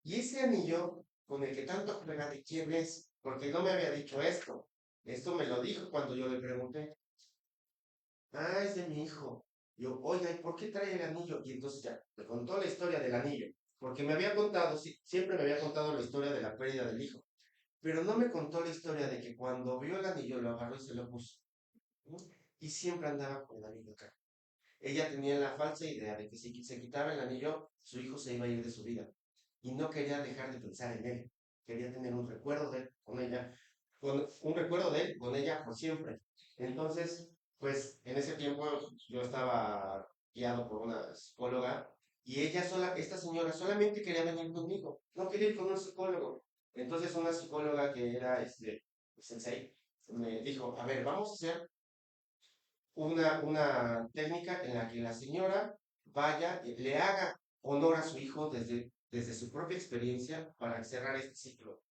¿y ese anillo con el que tanto juega de quién es? Porque no me había dicho esto. Esto me lo dijo cuando yo le pregunté. Ah, es de mi hijo. Yo, oiga, ¿y por qué trae el anillo? Y entonces ya, me contó la historia del anillo. Porque me había contado, siempre me había contado la historia de la pérdida del hijo. Pero no me contó la historia de que cuando vio el anillo lo agarró y se lo puso. ¿No? Y siempre andaba con el anillo acá. Ella tenía la falsa idea de que si se quitaba el anillo, su hijo se iba a ir de su vida. Y no quería dejar de pensar en él. Quería tener un recuerdo de él con ella, un recuerdo de él con ella por siempre. Entonces, pues en ese tiempo yo estaba guiado por una psicóloga y esta señora solamente quería venir conmigo, no quería ir con un psicólogo. Entonces una psicóloga que era sensei me dijo, a ver, vamos a hacer una técnica en la que la señora vaya, le haga honor a su hijo desde su propia experiencia para cerrar este ciclo.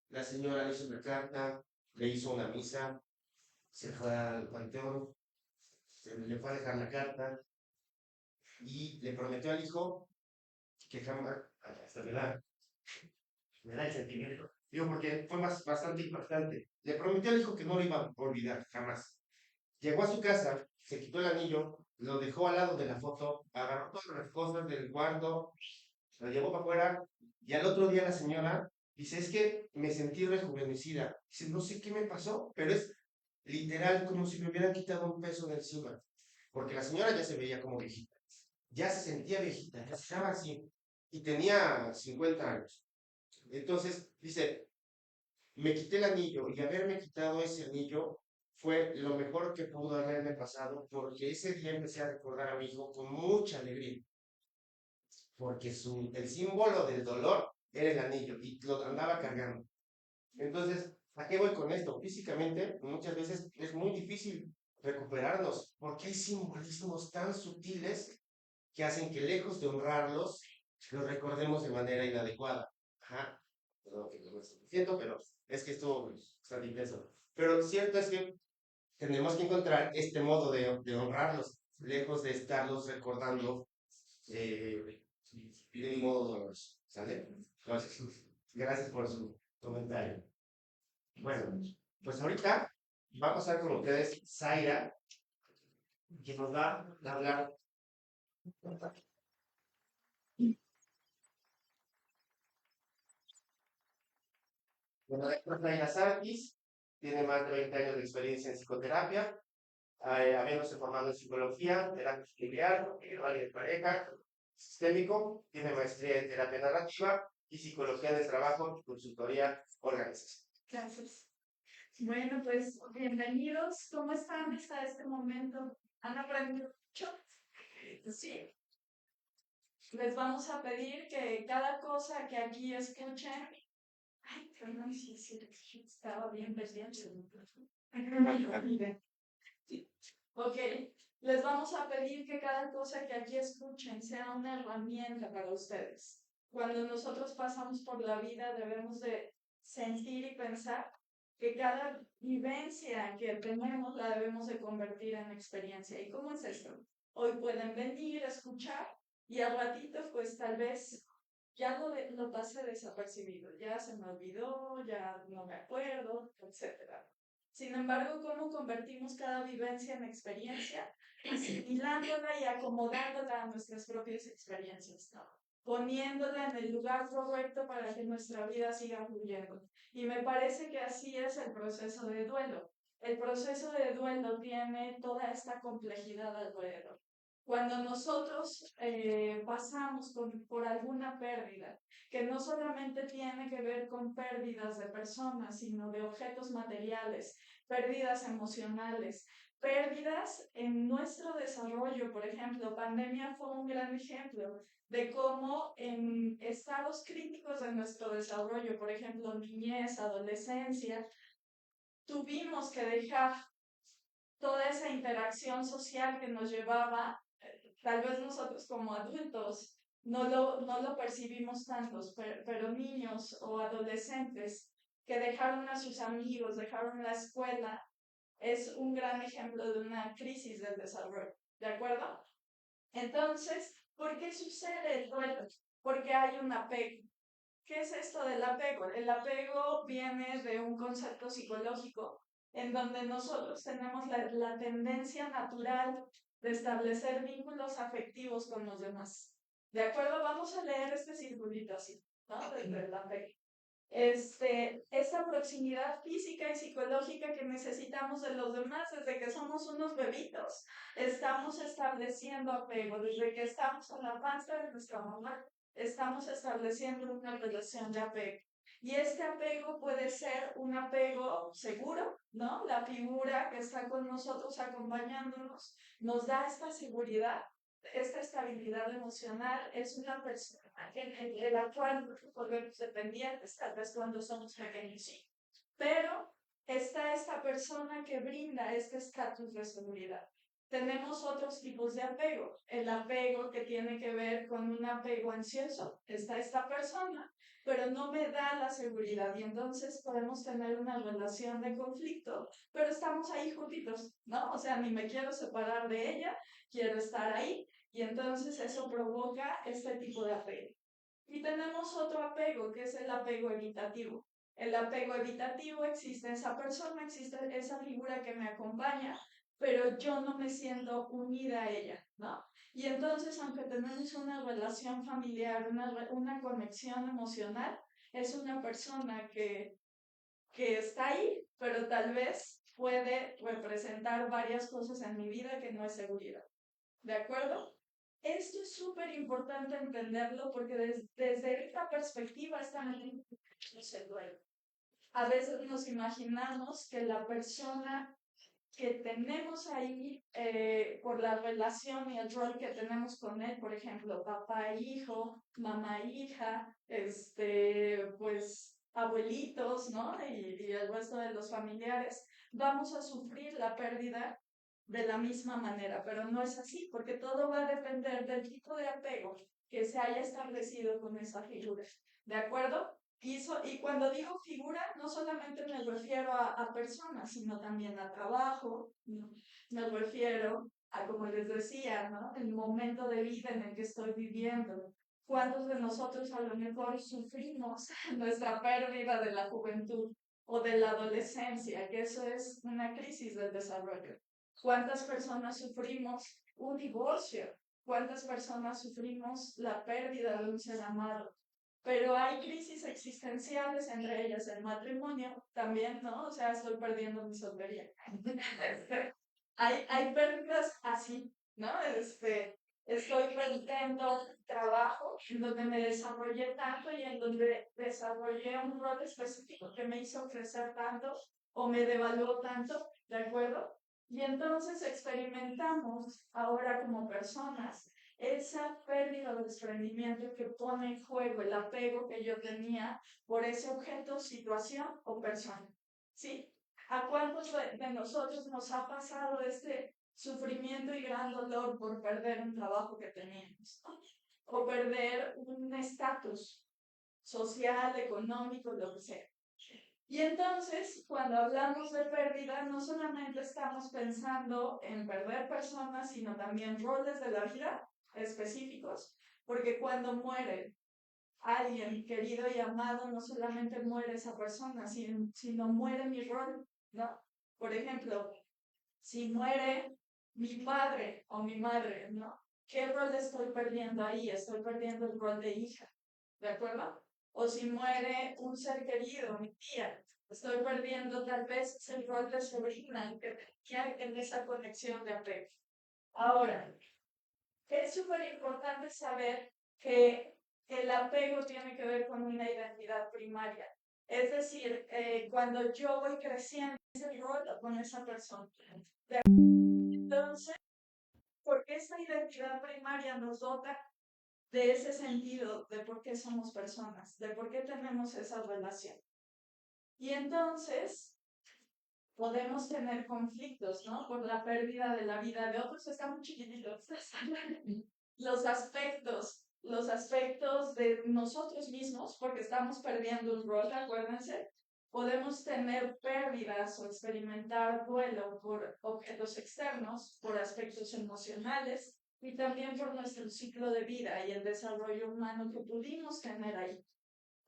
La señora le hizo una carta, le hizo una misa, se fue al panteón, le fue a dejar la carta y le prometió al hijo que jamás, hasta me da el sentimiento, digo porque fue bastante impactante, le prometió al hijo que no lo iba a olvidar jamás. Llegó a su casa, se quitó el anillo, lo dejó al lado de la foto, agarró todas las cosas del cuarto, lo llevó para afuera y al otro día la señora dice, es que me sentí rejuvenecida. Dice, no sé qué me pasó, pero es literal como si me hubieran quitado un peso de encima. Porque la señora ya se veía como viejita, ya se sentía viejita, ya estaba así y tenía 50 años. Entonces dice, me quité el anillo y haberme quitado ese anillo fue lo mejor que pudo haberme pasado porque ese día empecé a recordar a mi hijo con mucha alegría porque el símbolo del dolor era el anillo y lo andaba cargando. Entonces, ¿a qué voy con esto? Físicamente, muchas veces es muy difícil recuperarnos porque hay simbolismos tan sutiles que hacen que lejos de honrarlos, los recordemos de manera inadecuada. Ajá. Perdón que no me estoy diciendo, pero es que esto está intenso. Pero cierto es que tenemos que encontrar este modo de honrarlos, lejos de estarlos recordando de un modo doloroso. ¿Sale? Entonces, gracias por su comentario. Bueno, pues ahorita va a pasar con ustedes Zaira, que nos va a hablar. Bueno, la doctora Zaira Sarkis tiene más de 20 años de experiencia en psicoterapia, habiéndose formado en psicología, terapia familiar, de pareja, sistémico, tiene maestría en terapia narrativa y psicología del trabajo y consultoría organizacional. Gracias. Bueno, pues bienvenidos. ¿Cómo están hasta este momento? ¿Han aprendido mucho? Sí. Les vamos a pedir que cada cosa que aquí escuchen. Ay, perdón, sí, estaba bien pendiente. Ok, les vamos a pedir que cada cosa que aquí escuchen sea una herramienta para ustedes. Cuando nosotros pasamos por la vida debemos de sentir y pensar que cada vivencia que tenemos la debemos de convertir en experiencia. ¿Y cómo es esto? Hoy pueden venir, escuchar y al ratito pues tal vez ya lo pasé desapercibido, ya se me olvidó, ya no me acuerdo, etcétera. Sin embargo, ¿cómo convertimos cada vivencia en experiencia? Asimilándola y acomodándola a nuestras propias experiencias, ¿no? Poniéndola en el lugar correcto para que nuestra vida siga fluyendo. Y me parece que así es el proceso de duelo. El proceso de duelo tiene toda esta complejidad alrededor. Cuando nosotros pasamos por alguna pérdida, que no solamente tiene que ver con pérdidas de personas, sino de objetos materiales, pérdidas emocionales, pérdidas en nuestro desarrollo. Por ejemplo, pandemia fue un gran ejemplo de cómo en estados críticos de nuestro desarrollo, por ejemplo, niñez, adolescencia, tuvimos que dejar toda esa interacción social que nos llevaba, tal vez nosotros como adultos no lo percibimos tantos, pero niños o adolescentes que dejaron a sus amigos, dejaron la escuela, es un gran ejemplo de una crisis del desarrollo, ¿de acuerdo? Entonces, ¿por qué sucede el duelo? Porque hay un apego. ¿Qué es esto del apego? El apego viene de un concepto psicológico en donde nosotros tenemos la tendencia natural de establecer vínculos afectivos con los demás. ¿De acuerdo? Vamos a leer este circulito así, ¿no? Desde el apego. Esta proximidad física y psicológica que necesitamos de los demás desde que somos unos bebitos. Estamos estableciendo apego desde que estamos en la panza de nuestra mamá. Estamos estableciendo una relación de apego. Y este apego puede ser un apego seguro, ¿no? La figura que está con nosotros acompañándonos nos da esta seguridad, esta estabilidad emocional. Es una persona en la cual volvemos dependientes, tal vez cuando somos pequeños, sí. Pero está esta persona que brinda este estatus de seguridad. Tenemos otros tipos de apego. El apego que tiene que ver con un apego ansioso. Está esta persona, pero no me da la seguridad y entonces podemos tener una relación de conflicto, pero estamos ahí juntitos, ¿no? O sea, ni me quiero separar de ella, quiero estar ahí y entonces eso provoca este tipo de apego. Y tenemos otro apego, que es el apego evitativo. El apego evitativo existe esa persona, existe esa figura que me acompaña, pero yo no me siento unida a ella, ¿no? Y entonces, aunque tenemos una relación familiar, una conexión emocional, es una persona que está ahí, pero tal vez puede representar varias cosas en mi vida que no es seguridad. ¿De acuerdo? Esto es súper importante entenderlo porque desde esta perspectiva están el duelo. A veces nos imaginamos que la persona que tenemos ahí por la relación y el rol que tenemos con él, por ejemplo, papá hijo, mamá hija, pues abuelitos, ¿no? Y el resto de los familiares, vamos a sufrir la pérdida de la misma manera, pero no es así, porque todo va a depender del tipo de apego que se haya establecido con esa figura, ¿de acuerdo? Y cuando digo figura, no solamente me refiero a personas, sino también a trabajo, ¿no? Me refiero a, como les decía, ¿no? El momento de vida en el que estoy viviendo. ¿Cuántos de nosotros a lo mejor sufrimos nuestra pérdida de la juventud o de la adolescencia, que eso es una crisis del desarrollo? ¿Cuántas personas sufrimos un divorcio? ¿Cuántas personas sufrimos la pérdida de un ser amado? Pero hay crisis existenciales, entre ellas el matrimonio, también, ¿no? O sea, estoy perdiendo mi soltería. Hay pérdidas así, ¿no? Estoy perdiendo trabajo en donde me desarrollé tanto y en donde desarrollé un rol específico que me hizo crecer tanto o me devaluó tanto, ¿de acuerdo? Y entonces experimentamos ahora como personas esa pérdida de desprendimiento que pone en juego el apego que yo tenía por ese objeto, situación o persona. ¿Sí? ¿A cuántos de nosotros nos ha pasado este sufrimiento y gran dolor por perder un trabajo que teníamos? ¿No? O perder un estatus social, económico, lo que sea. Y entonces, cuando hablamos de pérdida, no solamente estamos pensando en perder personas, sino también roles de la vida específicos, porque cuando muere alguien querido y amado, no solamente muere esa persona, sino muere mi rol, ¿no? Por ejemplo, si muere mi padre o mi madre, ¿no? ¿Qué rol estoy perdiendo ahí? Estoy perdiendo el rol de hija, ¿de acuerdo? O si muere un ser querido, mi tía, estoy perdiendo tal vez el rol de sobrina que hay en esa conexión de apego. Ahora, es súper importante saber que el apego tiene que ver con una identidad primaria. Es decir, cuando yo voy creciendo, ese rol con esa persona. Entonces, porque esta identidad primaria nos dota de ese sentido de por qué somos personas, de por qué tenemos esa relación. Y entonces podemos tener conflictos, ¿no? Por la pérdida de la vida de otros, están chiquititos. Los aspectos de nosotros mismos, porque estamos perdiendo un rol, acuérdense, podemos tener pérdidas o experimentar duelo por objetos externos, por aspectos emocionales y también por nuestro ciclo de vida y el desarrollo humano que pudimos tener ahí.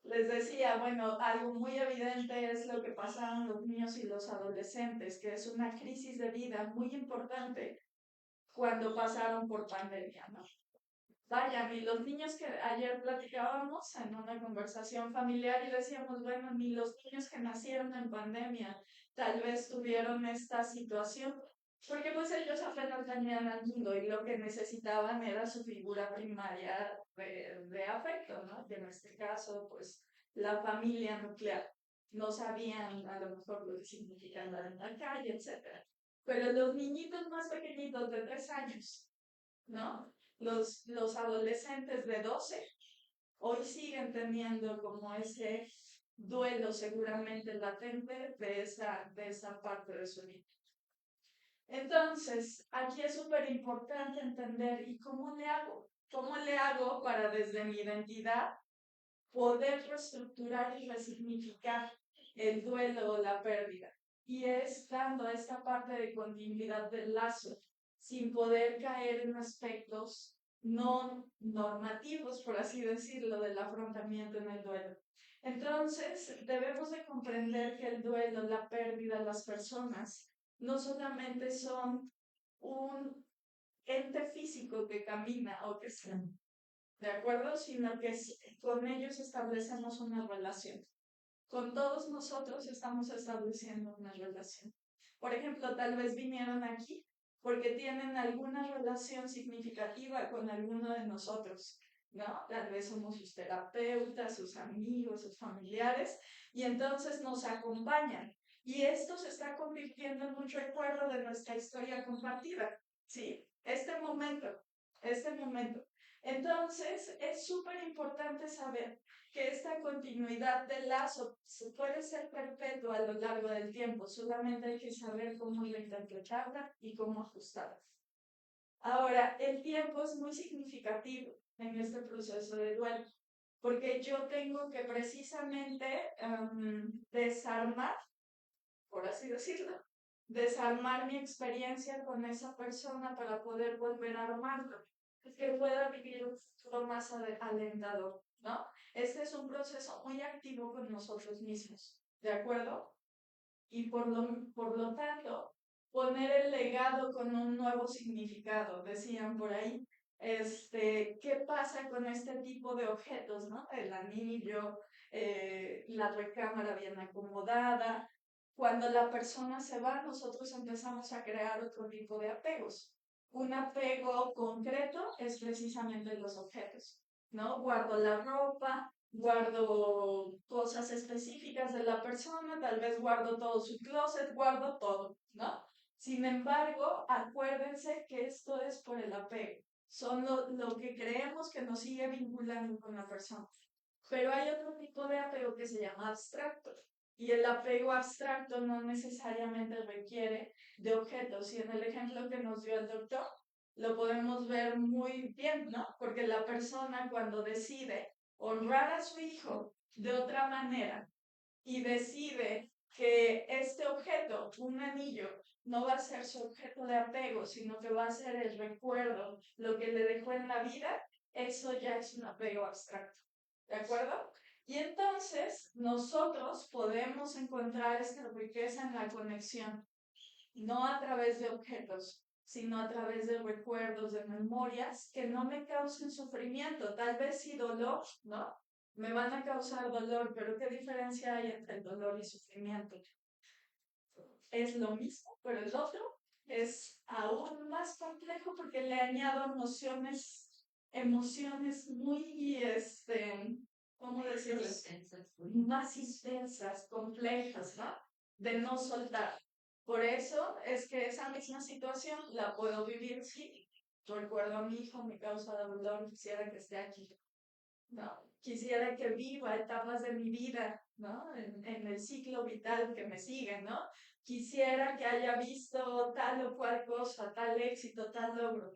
Les decía, bueno, algo muy evidente es lo que pasaron los niños y los adolescentes, que es una crisis de vida muy importante cuando pasaron por pandemia, ¿no? Vaya, ni los niños que ayer platicábamos en una conversación familiar y decíamos, bueno, ni los niños que nacieron en pandemia tal vez tuvieron esta situación, porque pues ellos apenas venían al mundo y lo que necesitaban era su figura primaria de afecto, ¿no? Que en este caso, pues, la familia nuclear. No sabían a lo mejor lo que significa andar en la calle, etc. Pero los niñitos más pequeñitos de 3 años, ¿no? Los adolescentes de 12 hoy siguen teniendo como ese duelo seguramente latente de esa parte de su vida. Entonces, aquí es súper importante entender, ¿y cómo le hago? ¿Cómo le hago para desde mi identidad poder reestructurar y resignificar el duelo o la pérdida? Y es dando esta parte de continuidad del lazo, sin poder caer en aspectos no normativos, por así decirlo, del afrontamiento en el duelo. Entonces, debemos de comprender que el duelo, la pérdida, las personas, no solamente son un ente físico que camina o que está, ¿de acuerdo? Sino que con ellos establecemos una relación. Con todos nosotros estamos estableciendo una relación. Por ejemplo, tal vez vinieron aquí porque tienen alguna relación significativa con alguno de nosotros, ¿no? Tal vez somos sus terapeutas, sus amigos, sus familiares, y entonces nos acompañan. Y esto se está convirtiendo en un recuerdo de nuestra historia compartida, ¿sí? Este momento, este momento. Entonces, es súper importante saber que esta continuidad del lazo puede ser perpetua a lo largo del tiempo, solamente hay que saber cómo interpretarla y cómo ajustarla. Ahora, el tiempo es muy significativo en este proceso de duelo, porque yo tengo que precisamente desarmar, por así decirlo, desarmar mi experiencia con esa persona para poder volver a armarlo, que pueda vivir un futuro más alentador, ¿no? Este es un proceso muy activo con nosotros mismos, ¿de acuerdo? Y por lo tanto, poner el legado con un nuevo significado, decían por ahí. ¿Qué pasa con este tipo de objetos, ¿no? El anillo, la recámara bien acomodada. Cuando la persona se va, nosotros empezamos a crear otro tipo de apegos. Un apego concreto es precisamente los objetos, ¿no? Guardo la ropa, guardo cosas específicas de la persona, tal vez guardo todo su closet, guardo todo, ¿no? Sin embargo, acuérdense que esto es por el apego. Son lo que creemos que nos sigue vinculando con la persona. Pero hay otro tipo de apego que se llama abstracto. Y el apego abstracto no necesariamente requiere de objetos. Y en el ejemplo que nos dio el doctor, lo podemos ver muy bien, ¿no? Porque la persona cuando decide honrar a su hijo de otra manera y decide que este objeto, un anillo, no va a ser su objeto de apego, sino que va a ser el recuerdo, lo que le dejó en la vida, eso ya es un apego abstracto. ¿De acuerdo? Y entonces nosotros podemos encontrar esta riqueza en la conexión, no a través de objetos, sino a través de recuerdos, de memorias que no me causen sufrimiento, tal vez sí dolor, ¿no? Me van a causar dolor, pero ¿qué diferencia hay entre el dolor y sufrimiento? Es lo mismo, pero el otro es aún más complejo porque le añado emociones muy, ¿cómo decirles? Más intensas, complejas, ¿no? De no soltar. Por eso es que esa misma situación la puedo vivir, sí. Recuerdo a mi hijo, me causa dolor, quisiera que esté aquí, ¿no? Quisiera que viva etapas de mi vida, ¿no? En el ciclo vital que me sigue, ¿no? Quisiera que haya visto tal o cual cosa, tal éxito, tal logro,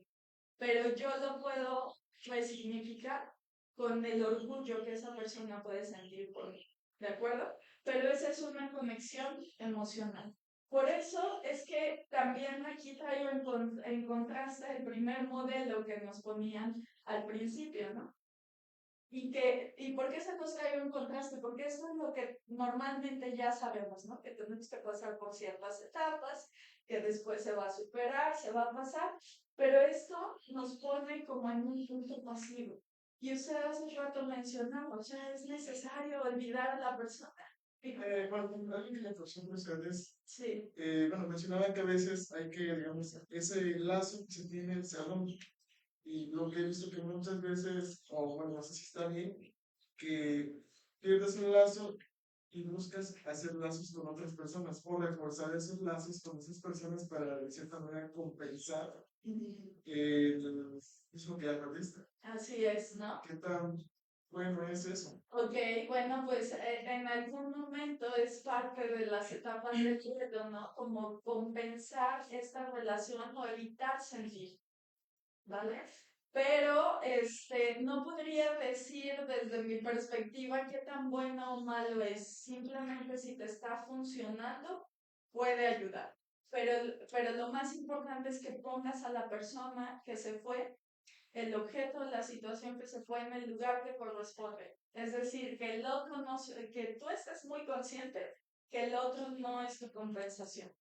pero yo lo puedo resignificar con el orgullo que esa persona puede sentir por mí, ¿de acuerdo? Pero esa es una conexión emocional. Por eso es que también aquí traigo en contraste el primer modelo que nos ponían al principio, ¿no? ¿Y por qué se nos trae un contraste? Porque eso es lo que normalmente ya sabemos, ¿no? Que tenemos que pasar por ciertas etapas, que después se va a superar, se va a pasar, pero esto nos pone como en un punto pasivo. Y usted hace rato mencionaba, o sea, es necesario olvidar a la persona. Bueno, algo que le pasó a ustedes, Sí, bueno, mencionaban que a veces hay que, digamos, ese lazo que se tiene, se rompe. Y lo que he visto que muchas veces, o bueno, no sé si está bien, que pierdes un lazo y buscas hacer lazos con otras personas o reforzar esos lazos con esas personas para de cierta manera compensar eso que ya perdiste. así es, ¿no? ¿Qué tan bueno es eso? Ok, bueno, pues en algún momento es parte de las etapas del duelo, ¿no? Como compensar esta relación o evitar sentir, ¿vale? Pero no podría decir desde mi perspectiva qué tan bueno o malo es. Simplemente si te está funcionando, puede ayudar. Pero lo más importante es que pongas a la persona que se fue, el objeto, la situación que se fue en el lugar que corresponde. Es decir, que el otro no, que tú estés muy consciente que el otro no es tu compensación.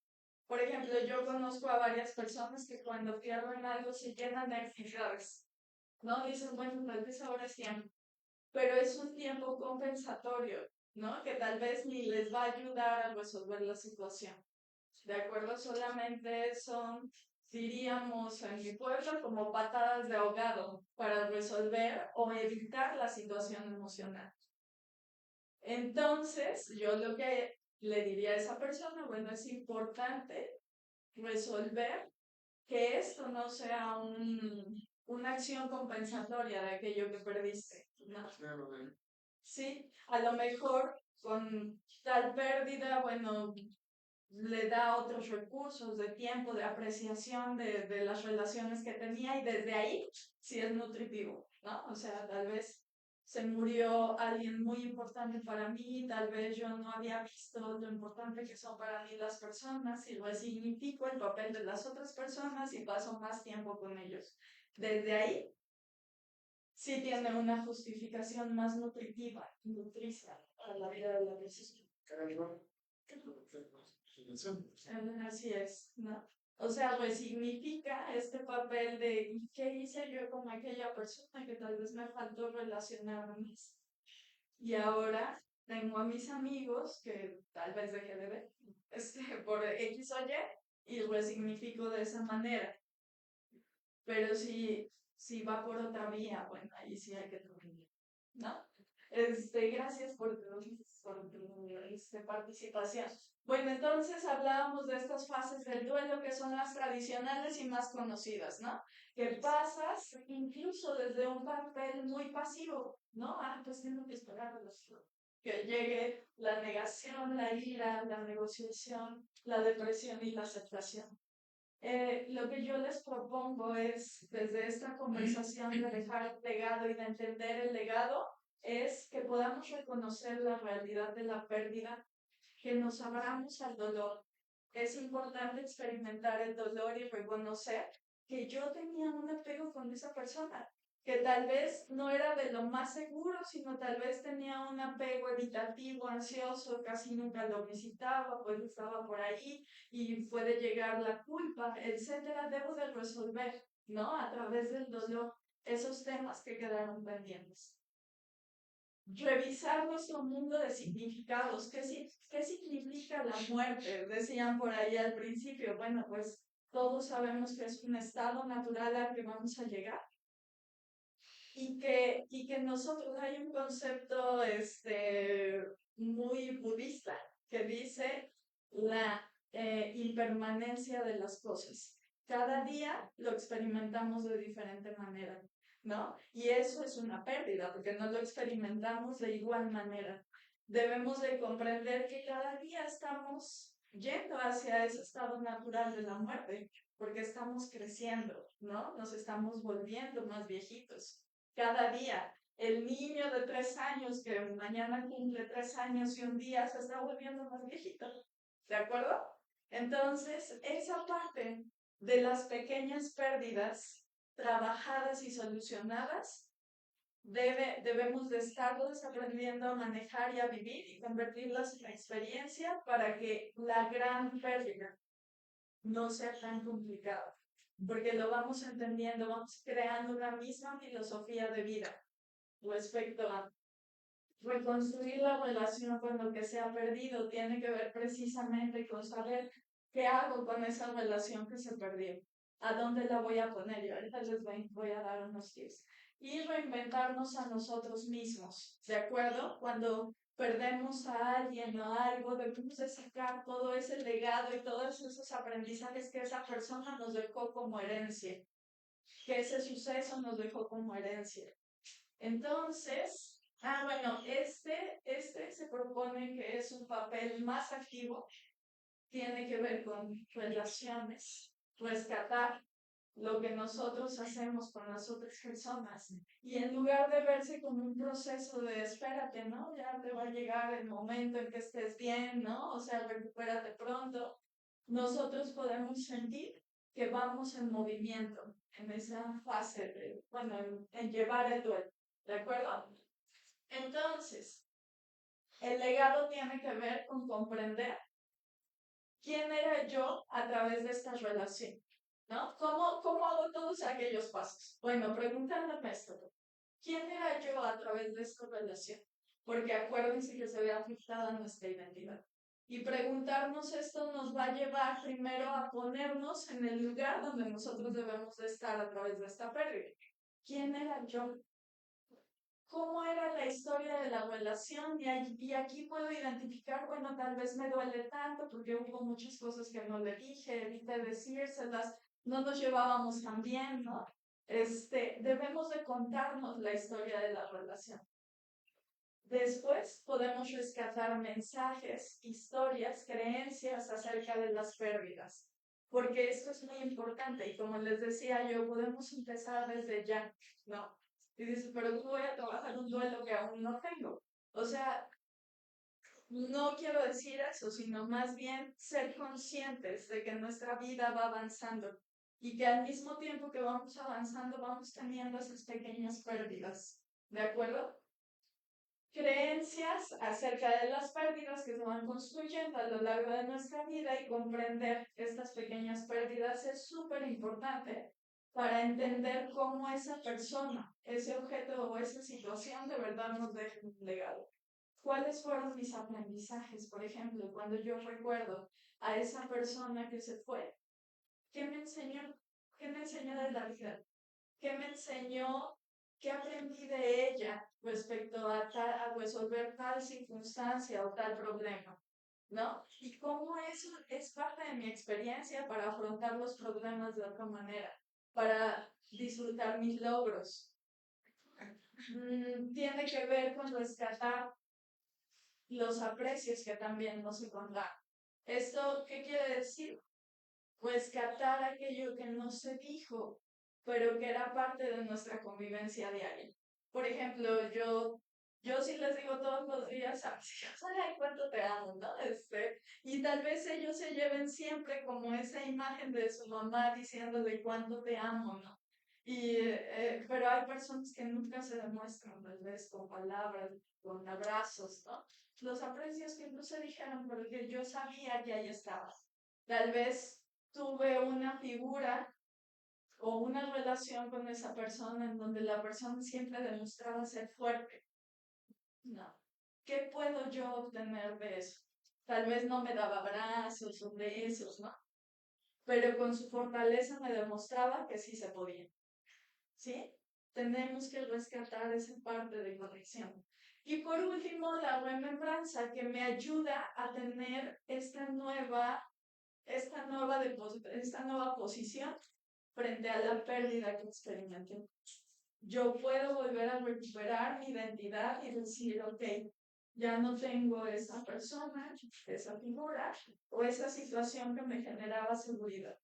Por ejemplo, yo conozco a varias personas que cuando pierden algo se llenan de actividades, ¿no? Dicen, bueno, tal vez ahora es tiempo, pero es un tiempo compensatorio, ¿no? Que tal vez ni les va a ayudar a resolver la situación. ¿De acuerdo? Solamente son, diríamos en mi pueblo, como patadas de ahogado para resolver o evitar la situación emocional. Entonces, yo lo que le diría a esa persona, bueno, es importante resolver que esto no sea una acción compensatoria de aquello que perdiste, ¿no? Sí, a lo mejor con tal pérdida, bueno, le da otros recursos de tiempo, de apreciación de las relaciones que tenía y desde ahí sí es nutritivo, ¿no? O sea, tal vez se murió alguien muy importante para mí, tal vez yo no había visto lo importante que son para mí las personas y resignifico el papel de las otras personas y paso más tiempo con ellos. Desde ahí sí tiene una justificación más nutritiva, nutricia para la vida de la persona. Así es, ¿no? O sea, resignifica este papel de ¿qué hice yo con aquella persona que tal vez me faltó relacionarme más? Y ahora tengo a mis amigos que tal vez dejé de ver por X o Y resignifico de esa manera. Pero si va por otra vía, bueno, ahí sí hay que terminar, ¿no? Gracias por tu participación. Bueno, entonces hablábamos de estas fases del duelo que son las tradicionales y más conocidas, ¿no? Que pasas incluso desde un papel muy pasivo, ¿no? Pues tengo que esperar a que llegue la negación, la ira, la negociación, la depresión y la aceptación. Lo que yo les propongo es, desde esta conversación de dejar el legado y de entender el legado, es que podamos reconocer la realidad de la pérdida, que nos abramos al dolor. Es importante experimentar el dolor y reconocer que yo tenía un apego con esa persona, que tal vez no era de lo más seguro, sino tal vez tenía un apego evitativo, ansioso, casi nunca lo visitaba, pues estaba por ahí y puede llegar la culpa, etcétera. Debo de resolver, ¿no? A través del dolor, esos temas que quedaron pendientes. Revisar nuestro mundo de significados. ¿Qué significa la muerte? Decían por ahí al principio. Bueno, pues todos sabemos que es un estado natural al que vamos a llegar. Y que nosotros hay un concepto muy budista que dice la impermanencia de las cosas. Cada día lo experimentamos de diferente manera, ¿no? Y eso es una pérdida, porque no lo experimentamos de igual manera. Debemos de comprender que cada día estamos yendo hacia ese estado natural de la muerte, porque estamos creciendo, ¿no? Nos estamos volviendo más viejitos. Cada día, el niño de 3 años que mañana cumple 3 años y un día se está volviendo más viejito, ¿de acuerdo? Entonces, esa parte de las pequeñas pérdidas trabajadas y solucionadas, debemos de estarlos aprendiendo a manejar y a vivir y convertirlas en experiencia para que la gran pérdida no sea tan complicada, porque lo vamos entendiendo, vamos creando una misma filosofía de vida respecto a reconstruir la relación con lo que se ha perdido. Tiene que ver precisamente con saber qué hago con esa relación que se perdió, a dónde la voy a poner. Y ahorita les voy a dar unos tips. Y reinventarnos a nosotros mismos, ¿de acuerdo? Cuando perdemos a alguien o algo, debemos de sacar todo ese legado y todos esos aprendizajes que esa persona nos dejó como herencia, que ese suceso nos dejó como herencia. Entonces, bueno, este se propone que es un papel más activo, tiene que ver con relaciones, rescatar lo que nosotros hacemos con las otras personas y en lugar de verse como un proceso de espérate, ¿no? Ya te va a llegar el momento en que estés bien, ¿no? O sea, recupérate pronto. Nosotros podemos sentir que vamos en movimiento en esa fase de, bueno, en llevar el duelo, ¿de acuerdo? Entonces, el legado tiene que ver con comprender quién era yo a través de esta relación, ¿no? ¿Cómo hago todos aquellos pasos? Bueno, preguntándome esto, ¿quién era yo a través de esta relación? Porque acuérdense que se ve afectada nuestra identidad. Y preguntarnos esto nos va a llevar primero a ponernos en el lugar donde nosotros debemos de estar a través de esta pérdida. ¿Quién era yo? ¿Cómo era la historia de la relación? Y aquí puedo identificar, bueno, tal vez me duele tanto porque hubo muchas cosas que no le dije, evité decírselas, no nos llevábamos tan bien, ¿no? Debemos de contarnos la historia de la relación. Después podemos rescatar mensajes, historias, creencias acerca de las pérdidas, porque esto es muy importante y como les decía yo, podemos empezar desde ya, ¿no? Y dices, pero ¿cómo voy a trabajar un duelo que aún no tengo? O sea, no quiero decir eso, sino más bien ser conscientes de que nuestra vida va avanzando y que al mismo tiempo que vamos avanzando vamos teniendo esas pequeñas pérdidas, ¿de acuerdo? Creencias acerca de las pérdidas que se van construyendo a lo largo de nuestra vida y comprender estas pequeñas pérdidas es súper importante para entender cómo esa persona, ese objeto o esa situación de verdad nos deja un legado. ¿Cuáles fueron mis aprendizajes? Por ejemplo, cuando yo recuerdo a esa persona que se fue, ¿qué me enseñó? ¿Qué me enseñó de la vida? ¿Qué me enseñó ¿qué aprendí de ella respecto a resolver tal circunstancia o tal problema? ¿No? Y cómo eso es parte de mi experiencia para afrontar los problemas de otra manera, para disfrutar mis logros. Tiene que ver con rescatar los aprecios que también nos encontramos. ¿Esto qué quiere decir? Rescatar aquello que no se dijo, pero que era parte de nuestra convivencia diaria. Por ejemplo, yo sí les digo todos los días a mis hijos, ay, cuánto te amo, ¿no? Y tal vez ellos se lleven siempre como esa imagen de su mamá diciéndole cuánto te amo, ¿no? Pero hay personas que nunca se demuestran, tal vez con palabras, con abrazos, ¿no? Los aprecios que no se dijeron, porque yo sabía que ahí estaba. Tal vez tuve una figura o una relación con esa persona en donde la persona siempre demostraba ser fuerte. No. ¿Qué puedo yo obtener de eso? Tal vez no me daba abrazos o besos, ¿no? Pero con su fortaleza me demostraba que sí se podía. ¿Sí? Tenemos que rescatar esa parte de conexión. Y por último, la remembranza que me ayuda a tener esta nueva posición frente a la pérdida que experimenté. Yo puedo volver a recuperar mi identidad y decir, ok, ya no tengo esa persona, esa figura o esa situación que me generaba seguridad.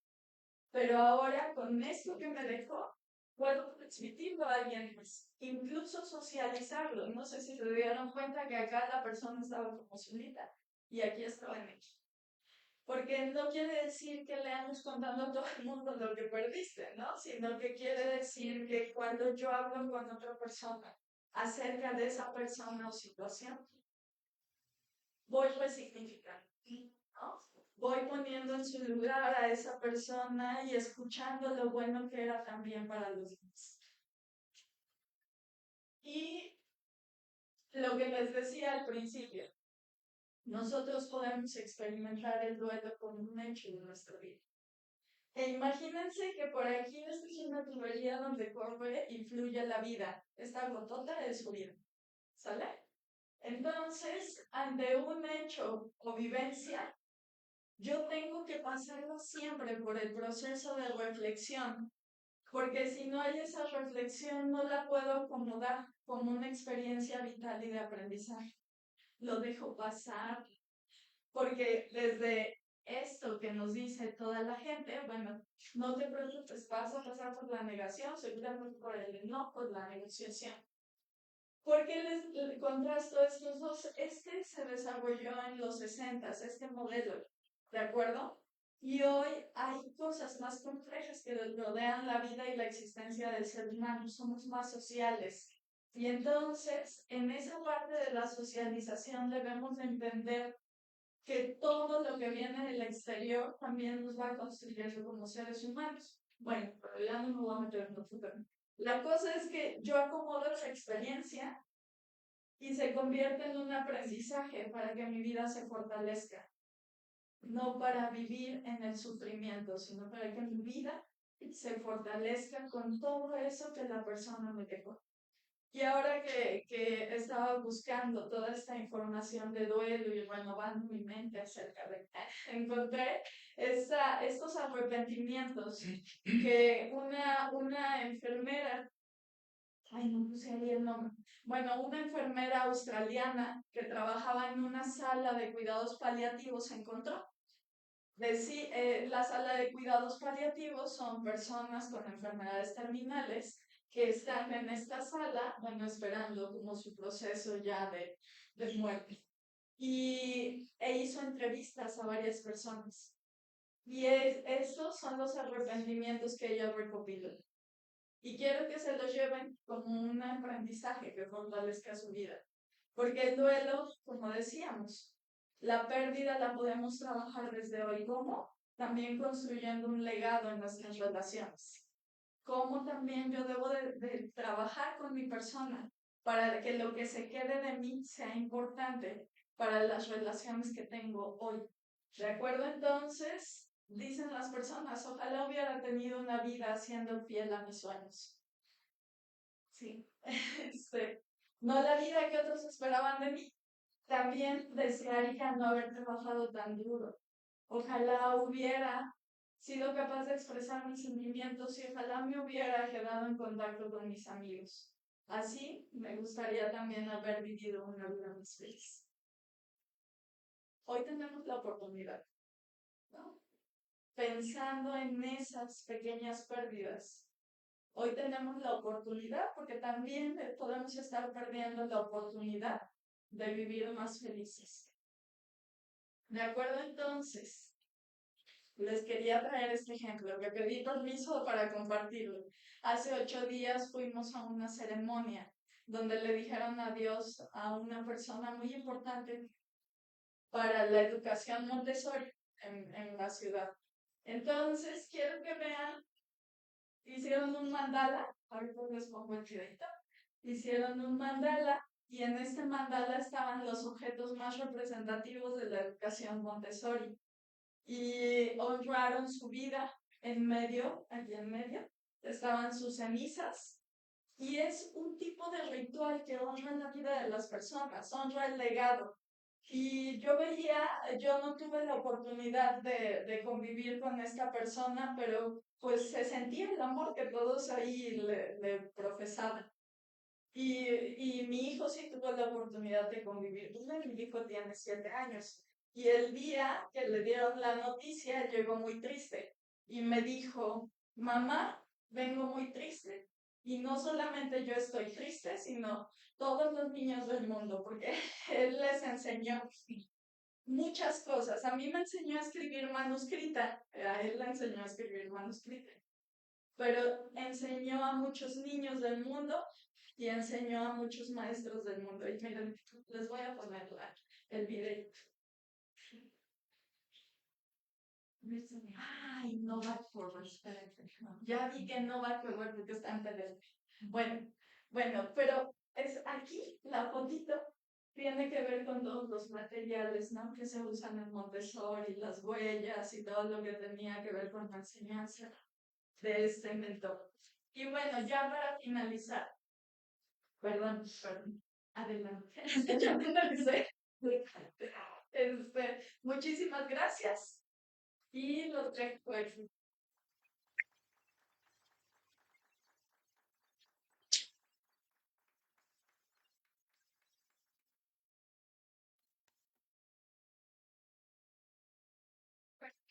Pero ahora con esto que me dejó, puedo transmitirlo a alguien más, incluso socializarlo. No sé si se dieron cuenta que acá la persona estaba como solita y aquí estaba en ello. Porque no quiere decir que le andes contando a todo el mundo lo que perdiste, ¿no? Sino que quiere decir que cuando yo hablo con otra persona acerca de esa persona o situación, voy resignificando, ¿no? Voy poniendo en su lugar a esa persona y escuchando lo bueno que era también para los demás. Y lo que les decía al principio, nosotros podemos experimentar el duelo como un hecho de nuestra vida. E imagínense que por aquí esta es una tubería donde corre y fluye la vida, esta gotota de su vida, ¿sale? Entonces, ante un hecho o vivencia, yo tengo que pasarlo siempre por el proceso de reflexión, porque si no hay esa reflexión no la puedo acomodar como una experiencia vital y de aprendizaje. Lo dejo pasar, porque desde esto que nos dice toda la gente, bueno, no te preocupes, vas a pasar por la negación, seguramente por el enojo, por la negociación. ¿Por qué les contrasto estos dos? Este se desarrolló en los 60, este modelo, ¿de acuerdo? Y hoy hay cosas más complejas que rodean la vida y la existencia del ser humano, somos más sociales. Y entonces, en esa parte de la socialización debemos de entender que todo lo que viene del exterior también nos va construyendo como seres humanos. Bueno, pero ya no me voy a meter en el futuro. La cosa es que yo acomodo esa experiencia y se convierte en un aprendizaje para que mi vida se fortalezca. No para vivir en el sufrimiento, sino para que mi vida se fortalezca con todo eso que la persona me dejó. Y ahora que estaba buscando toda esta información de duelo y renovando mi mente acerca de encontré estos arrepentimientos que una enfermera, ay, no puse ahí el nombre, bueno, una enfermera australiana que trabajaba en una sala de cuidados paliativos encontró. La sala de cuidados paliativos son personas con enfermedades terminales que están en esta sala, bueno, esperando como su proceso ya de muerte. E hizo entrevistas a varias personas. Y estos son los arrepentimientos que ella recopiló. Y quiero que se los lleven como un aprendizaje que fortalezca su vida. Porque el duelo, como decíamos, la pérdida la podemos trabajar desde hoy. ¿Cómo? También construyendo un legado en nuestras relaciones. Cómo también yo debo de trabajar con mi persona para que lo que se quede de mí sea importante para las relaciones que tengo hoy. ¿De acuerdo? Entonces, dicen las personas, ojalá hubiera tenido una vida siendo fiel a mis sueños. Sí. No la vida que otros esperaban de mí. También desearía no haber trabajado tan duro. Ojalá hubiera sido capaz de expresar mis sentimientos y ojalá me hubiera quedado en contacto con mis amigos. Así me gustaría también haber vivido una vida más feliz. Hoy tenemos la oportunidad, ¿no? Pensando en esas pequeñas pérdidas. Hoy tenemos la oportunidad porque también podemos estar perdiendo la oportunidad de vivir más felices. ¿De acuerdo? Entonces, les quería traer este ejemplo. Me pedí permiso para compartirlo. Hace 8 días fuimos a una ceremonia donde le dijeron adiós a una persona muy importante para la educación Montessori en la ciudad. Entonces, quiero que vean, hicieron un mandala, ahorita les pongo el videito, hicieron un mandala y en este mandala estaban los objetos más representativos de la educación Montessori y honraron su vida en medio, allí en medio, estaban sus cenizas y es un tipo de ritual que honra la vida de las personas, honra el legado. Y yo veía, yo no tuve la oportunidad de convivir con esta persona, pero pues se sentía el amor que todos ahí le profesaban. Y mi hijo sí tuvo la oportunidad de convivir con él. Mi hijo tiene 7 años. Y el día que le dieron la noticia, llegó muy triste. Y me dijo, mamá, vengo muy triste. Y no solamente yo estoy triste, sino todos los niños del mundo, porque él les enseñó muchas cosas. A mí me enseñó a escribir manuscrita, a él le enseñó a escribir manuscrita, pero enseñó a muchos niños del mundo y enseñó a muchos maestros del mundo. Y miren, les voy a poner el video. Ay, no va forward, espérate. Ya vi que no va forward porque está en PDF. Bueno, pero es aquí la fotito tiene que ver con todos los materiales, ¿no? Que se usan en Montessori, las huellas y todo lo que tenía que ver con la enseñanza de este mentor. Y bueno, ya para finalizar, perdón, adelante. Ya finalicé. Muchísimas gracias y los dejo aquí.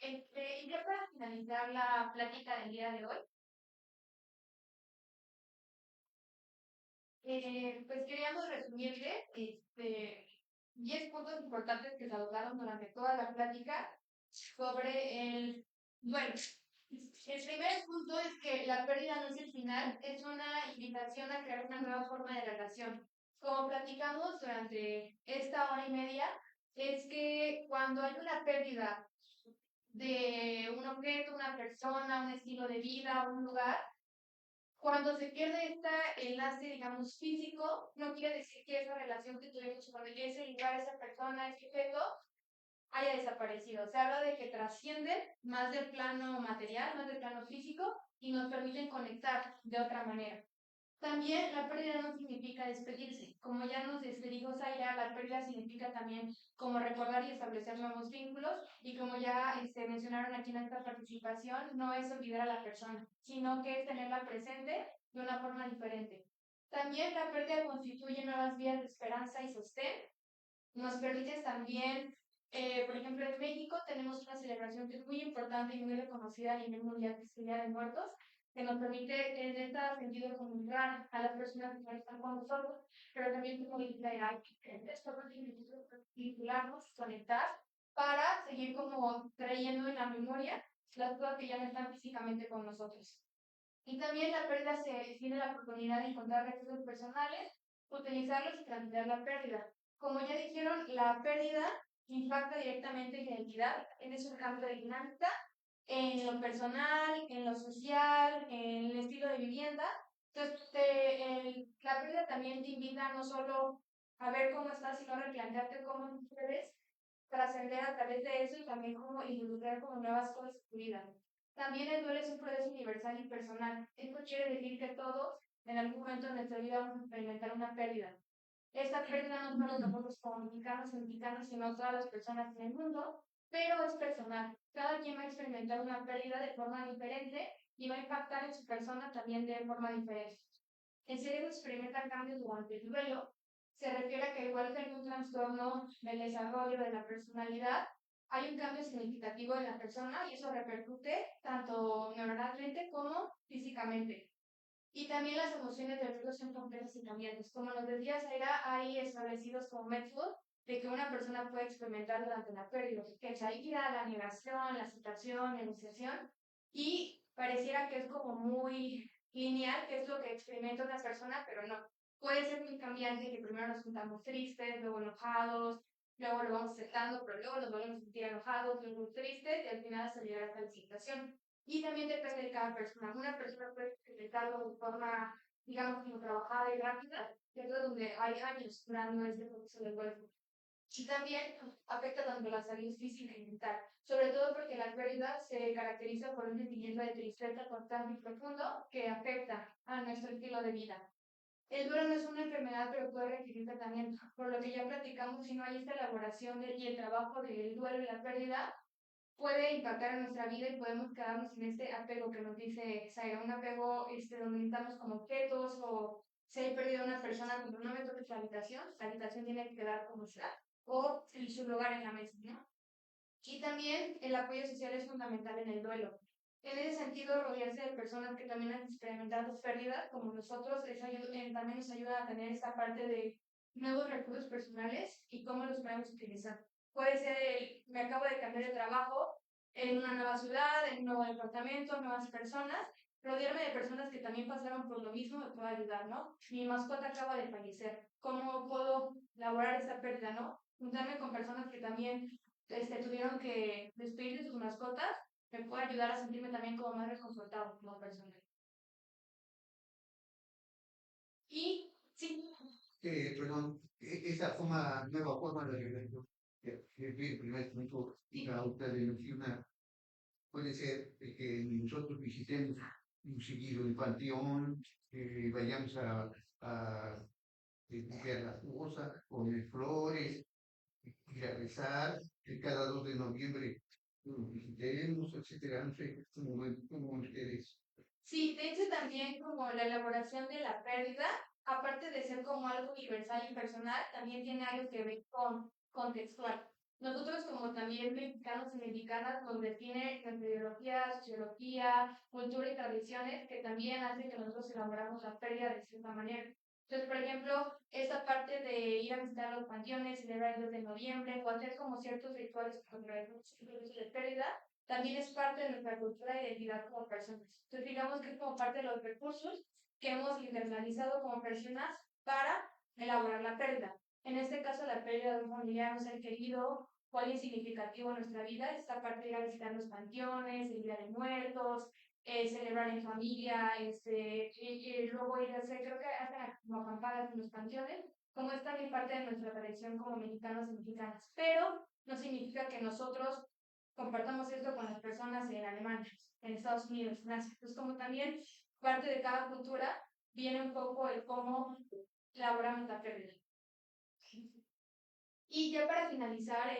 Y ya para finalizar la plática del día de hoy, pues queríamos resumirle 10 puntos importantes que se abordaron durante toda la plática sobre el duelo. El primer punto es que la pérdida no es el final, es una invitación a crear una nueva forma de relación. Como platicamos durante esta hora y media, es que cuando hay una pérdida de un objeto, una persona, un estilo de vida, un lugar, cuando se pierde este enlace, digamos, físico, no quiere decir que esa relación que tuvimos con ese lugar, esa persona, ese objeto, haya desaparecido. Se habla de que trascienden más del plano material, más del plano físico, y nos permiten conectar de otra manera. También la pérdida no significa despedirse. Como ya nos dijo Zaira, la pérdida significa también como recordar y establecer nuevos vínculos, y como ya mencionaron aquí en esta participación, no es olvidar a la persona, sino que es tenerla presente de una forma diferente. También la pérdida constituye nuevas vías de esperanza y sostén. Nos permite también, por ejemplo, en México tenemos una celebración que es muy importante y muy reconocida a nivel mundial, que es el Día de Muertos, que nos permite en este sentido comunicar a las personas que no están con nosotros, pero también como vincularnos, conectar, para seguir como trayendo en la memoria las cosas que ya no están físicamente con nosotros. Y también la pérdida tiene la oportunidad de encontrar recursos personales, utilizarlos y transmitir la pérdida. Como ya dijeron, la pérdida impacta directamente en la identidad, es un cambio de dinámica en lo personal, en lo social, en el estilo de vivienda. Entonces, la pérdida también te invita no solo a ver cómo estás, sino a replantearte cómo puedes trascender a través de eso y también cómo involucrar como nuevas cosas en tu vida. También el duelo es un proceso universal y personal. Esto quiere decir que todos en algún momento de nuestra vida vamos a experimentar una pérdida. Esta pérdida no solo nosotros como mexicanos, sino todas las personas en el mundo, pero es personal. Cada quien va a experimentar una pérdida de forma diferente y va a impactar en su persona también de forma diferente. El cerebro experimenta cambios durante el duelo. Se refiere a que igual que en un trastorno del desarrollo de la personalidad, hay un cambio significativo en la persona y eso repercute tanto neuronalmente como físicamente. Y también las emociones del duelo son complejas y cambiantes. Como nos decía Zaira, hay establecidos como métodos de que una persona puede experimentar durante la pérdida, que es la ira, la negación, la aceptación, la negociación, y pareciera que es como muy lineal, que es lo que experimenta una persona, pero no. Puede ser muy cambiante, que primero nos juntamos tristes, luego enojados, luego lo vamos aceptando, pero luego nos volvemos a sentir enojados, luego tristes, y al final hasta llegar a la situación. Y también depende de cada persona. Una persona puede experimentarlo de forma, digamos, como trabajada y rápida, y otra donde hay años durando este proceso de duelo. Y también afecta tanto la salud física y mental, sobre todo porque la pérdida se caracteriza por un sentimiento de tristeza constante y profundo que afecta a nuestro estilo de vida. El duelo no es una enfermedad, pero puede requerir tratamiento, por lo que ya platicamos, si no hay esta elaboración y el trabajo del duelo y la pérdida, puede impactar en nuestra vida y podemos quedarnos en este apego que nos dice Zaira, un apego donde necesitamos como objetos o si hay perdido una persona, cuando no me toques la habitación tiene que quedar como está o en su lugar en la mesa, ¿no? Y también el apoyo social es fundamental en el duelo. En ese sentido, rodearse de personas que también han experimentado pérdidas, como nosotros, también nos ayuda a tener esta parte de nuevos recursos personales y cómo los podemos utilizar. Puede ser me acabo de cambiar de trabajo en una nueva ciudad, en un nuevo departamento, nuevas personas. Rodearme de personas que también pasaron por lo mismo me puede ayudar, ¿no? Mi mascota acaba de fallecer. ¿Cómo puedo elaborar esta pérdida, no? Juntarme con personas que también tuvieron que despedir de sus mascotas, me puede ayudar a sentirme también como más reconfortado como persona. Y sí, Perdón, esa nueva forma de organización que el primer punto y la otra de menciona puede ser que nosotros visitemos un seguido el panteón, vayamos a ver las cosas, poner flores, ir a rezar, que cada 2 de noviembre nos visitemos, etcétera. No sé cómo ustedes. Sí, de hecho también como la elaboración de la pérdida, aparte de ser como algo universal y personal, también tiene algo que ver con contextual. Nosotros como también mexicanos y mexicanas nos define nuestra ideología, sociología, cultura y tradiciones que también hacen que nosotros elaboramos la pérdida de cierta manera. Entonces, por ejemplo, esta parte de ir a visitar los panteones, celebrar el 2 de noviembre o hacer como ciertos rituales contra el proceso de pérdida, también es parte de nuestra cultura e identidad como personas. Entonces, digamos que es como parte de los recursos que hemos internalizado como personas para elaborar la pérdida. En este caso, la pérdida de un familiar, un ser querido, o alguien significativo en nuestra vida, esta parte de ir a visitar los panteones, el Día de Muertos, celebrar en familia, y luego ir a hacer, creo que hacen como acampadas en los panteones, como es también parte de nuestra tradición como mexicanos y mexicanas. Pero no significa que nosotros compartamos esto con las personas en Alemania, en Estados Unidos, en Asia. Pues como también parte de cada cultura viene un poco el cómo elaboramos la pérdida. Y ya para finalizar,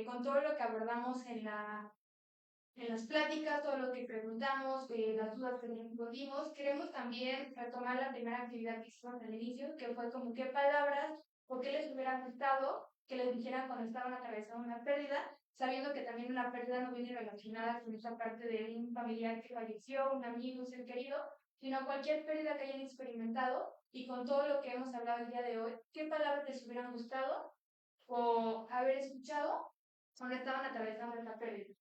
con todo lo que abordamos en las pláticas, todo lo que preguntamos, las dudas que respondimos, queremos también retomar la primera actividad que hicimos al inicio, que fue como qué palabras o qué les hubiera gustado que les dijeran cuando estaban atravesando una pérdida, sabiendo que también una pérdida no viene relacionada con esa parte de un familiar que falleció, un amigo, un ser querido, sino cualquier pérdida que hayan experimentado y con todo lo que hemos hablado el día de hoy, qué palabras les hubieran gustado o haber escuchado cuando estaban atravesando esta pérdida.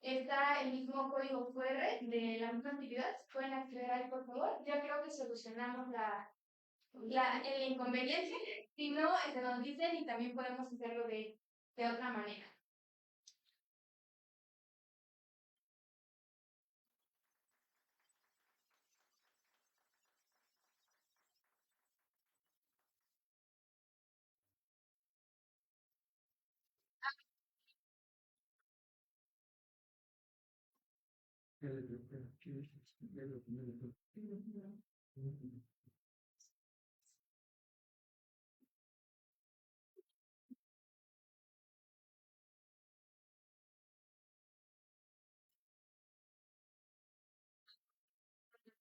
Está el mismo código QR de la misma actividad. Si pueden acceder ahí, por favor. Ya creo que solucionamos el inconveniente. Si no, se nos dicen y también podemos hacerlo de otra manera.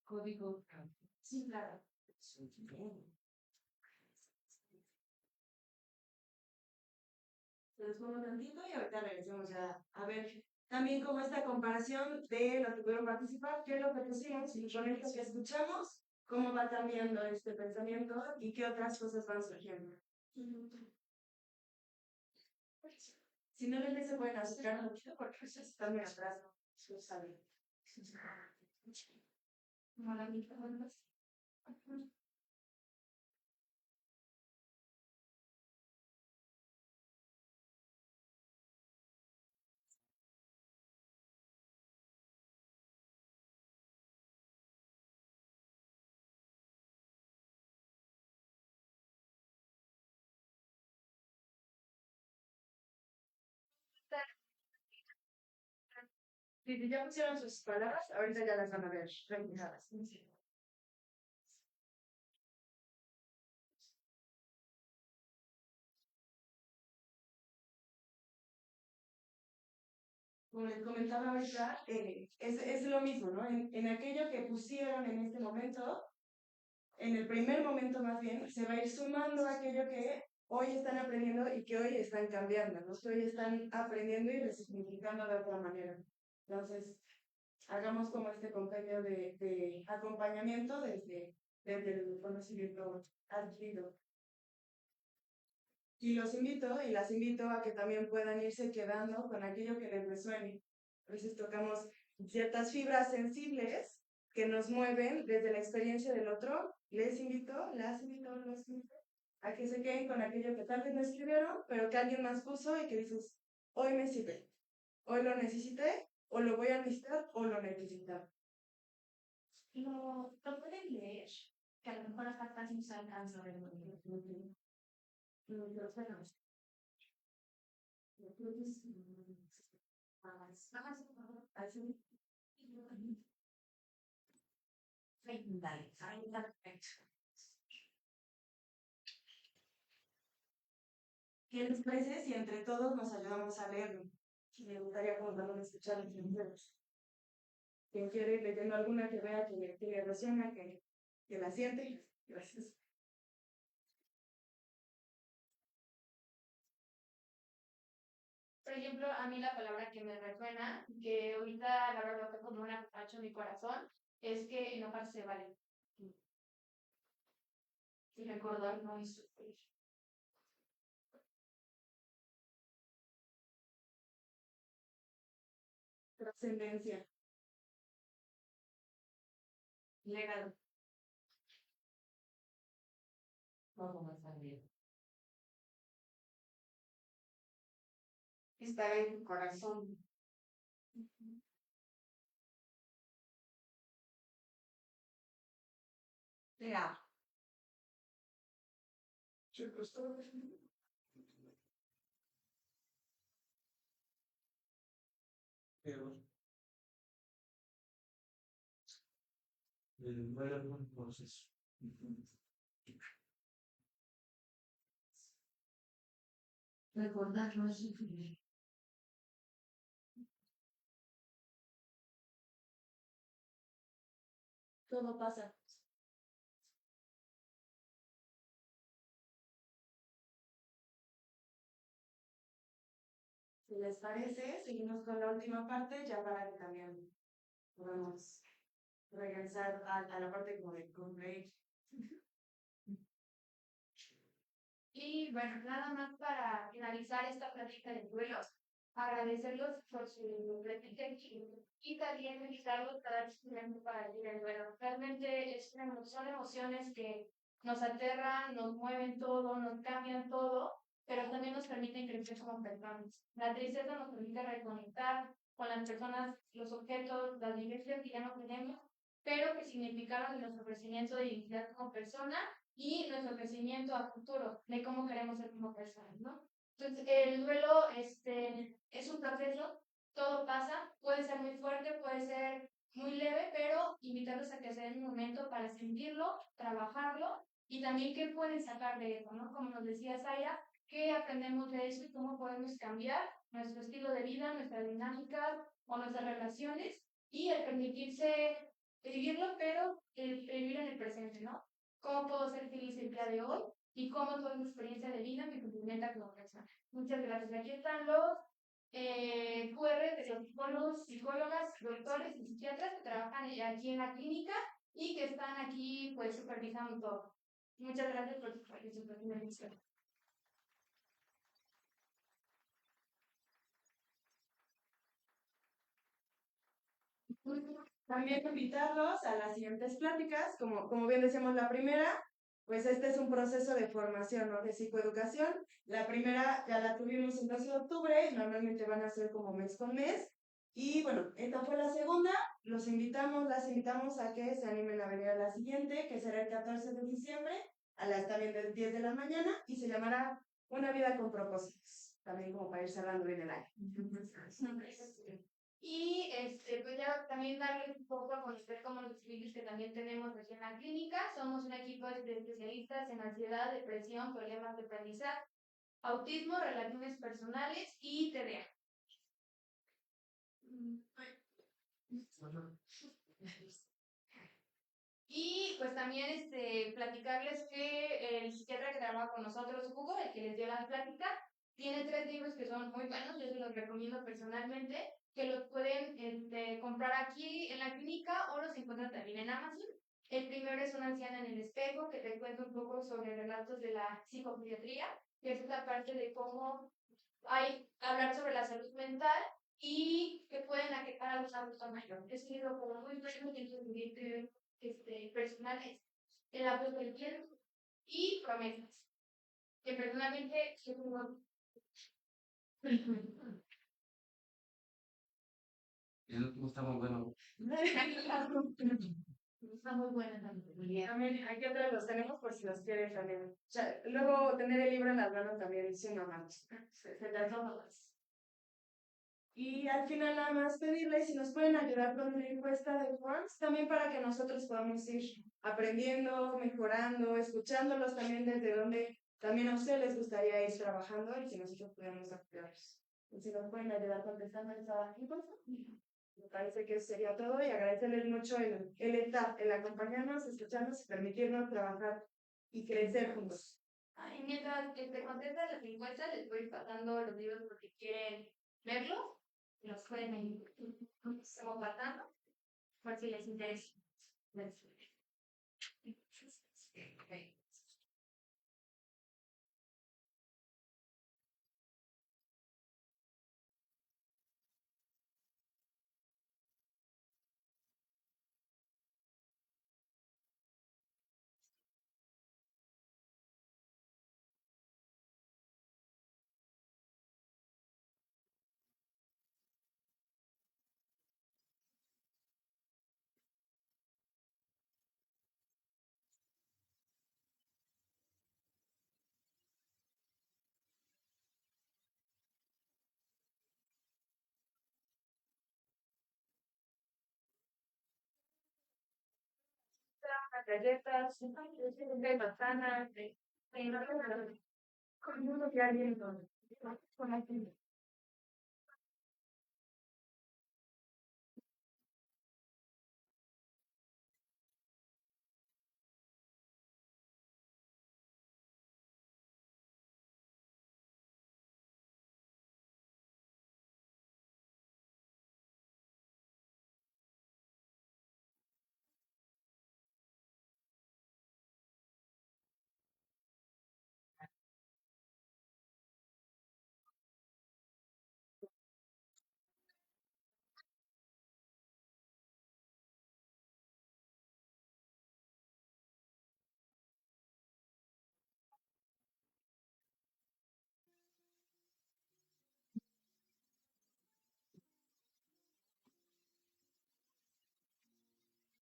Código. Sí, claro. Nos pongo tantito y ahorita regresamos ya a ver también como esta comparación de los que pudieron participar, qué es lo que pusimos y con esto que escuchamos, cómo va cambiando este pensamiento y qué otras cosas van surgiendo. Simplemente se pueden acercar mucho porque pues, están muy atrás, ¿no? Lo saben. Si ya pusieron sus palabras, ahorita ya las van a ver reflejadas. Como les comentaba ahorita, es lo mismo, ¿no? En aquello que pusieron en este momento, en el primer momento más bien, se va a ir sumando aquello que hoy están aprendiendo y que hoy están cambiando, ¿no? Que hoy están aprendiendo y resignificando de otra manera. Entonces, hagamos como este compendio de acompañamiento desde el conocimiento adquirido. Y los invito y las invito a que también puedan irse quedando con aquello que les resuene. A veces tocamos ciertas fibras sensibles que nos mueven desde la experiencia del otro. Les invito, los invito a que se queden con aquello que tal vez no escribieron, pero que alguien más puso y que dices, hoy me sirve, hoy lo necesité, o lo voy a necesitar, o lo necesitaba. Lo pueden leer, que a lo mejor hasta casi no se alcanza a ver. ¿Qué les parece si entre todos nos ayudamos a leerlo? Me gustaría contarlo, escuchar los primeros. Quien quiere ir leyendo alguna que vea que le resuena, que la siente. Gracias. Por ejemplo, a mí la palabra que me resuena, que ahorita la verdad que como un apapacho en mi corazón, es que enojarse vale. Y recordar no es sufrir. Trascendencia. Legado. Vamos más también. Estar en tu corazón. Ya. Recordar no es sufrir. Todo pasa. Si les parece, seguimos con la última parte ya para que también podamos regresar a la parte como de concluir. Y bueno, nada más para finalizar esta plática de duelos, agradecerlos por su resistencia y también invitarlos a dar su tiempo para vivir el duelo. Realmente son emociones que nos aterran, nos mueven todo, nos cambian todo, pero también nos permiten crecer como personas. La tristeza nos permite reconectar con las personas, los objetos, las vivencias que ya no tenemos, pero que significaron nuestro crecimiento de identidad como persona y nuestro crecimiento a futuro de cómo queremos ser como personas, ¿no? Entonces, el duelo es un proceso, todo pasa, puede ser muy fuerte, puede ser muy leve, pero invitarlos a que se den un momento para sentirlo, trabajarlo y también qué pueden sacar de eso, ¿no? Como nos decía Zaira, qué aprendemos de eso y cómo podemos cambiar nuestro estilo de vida, nuestra dinámica o nuestras relaciones y el permitirse vivirlo, pero el vivir en el presente, ¿no? ¿Cómo puedo ser feliz el día de hoy? Y cómo toda mi experiencia de vida me complementa como persona. Muchas gracias. Aquí están los QR de los psicólogos, psicólogas, doctores y psiquiatras que trabajan aquí en la clínica y que están aquí pues supervisando todo. Muchas gracias por su participación. También invitarlos a las siguientes pláticas, como bien decíamos la primera, pues este es un proceso de formación, ¿no? De psicoeducación. La primera ya la tuvimos el 12 de octubre, y normalmente van a ser como mes con mes. Y bueno, esta fue la segunda. Las invitamos a que se animen a venir a la siguiente, que será el 14 de diciembre, a las también de 10 de la mañana, y se llamará Una vida con propósitos. También como para ir cerrando bien el año. Y pues ya también darles un poco a conocer como los servicios que también tenemos aquí en la clínica. Somos un equipo de especialistas en ansiedad, depresión, problemas de aprendizaje, autismo, relaciones personales y TDA. Y pues también platicarles que el psiquiatra que trabaja con nosotros, Hugo, el que les dio la plática, tiene 3 libros que son muy buenos, yo se los recomiendo personalmente, que los pueden comprar aquí en la clínica o los encuentran también en Amazon. El primero es Una anciana en el espejo, que te cuenta un poco sobre relatos de la psicopediatría, que es la parte de cómo hay hablar sobre la salud mental y que pueden aquejar a los adultos mayores. Es un libro como muy bueno, tiene personales, el apego del tiempo y promesas, que personalmente yo tengo. El último está muy bueno. Está muy buena también. También aquí atrás los tenemos por si los quieren también. O sea, luego tener el libro en las manos también es una mano. Se las tomas. Y al final nada más pedirles si nos pueden ayudar con una encuesta de forms, también para que nosotros podamos ir aprendiendo, mejorando, escuchándolos también desde donde también a ustedes les gustaría ir trabajando y si nosotros podemos apoyarlos. Y si nos pueden ayudar contestando esa encuesta. Me parece que eso sería todo y agradecerles mucho el acompañarnos, escucharnos y permitirnos trabajar y crecer juntos. Y mientras te contestan las encuestas, les voy pasando los libros porque quieren verlos. Los pueden ir compartiendo por si les interesa. Galletas, de manzana, con uno que alguien con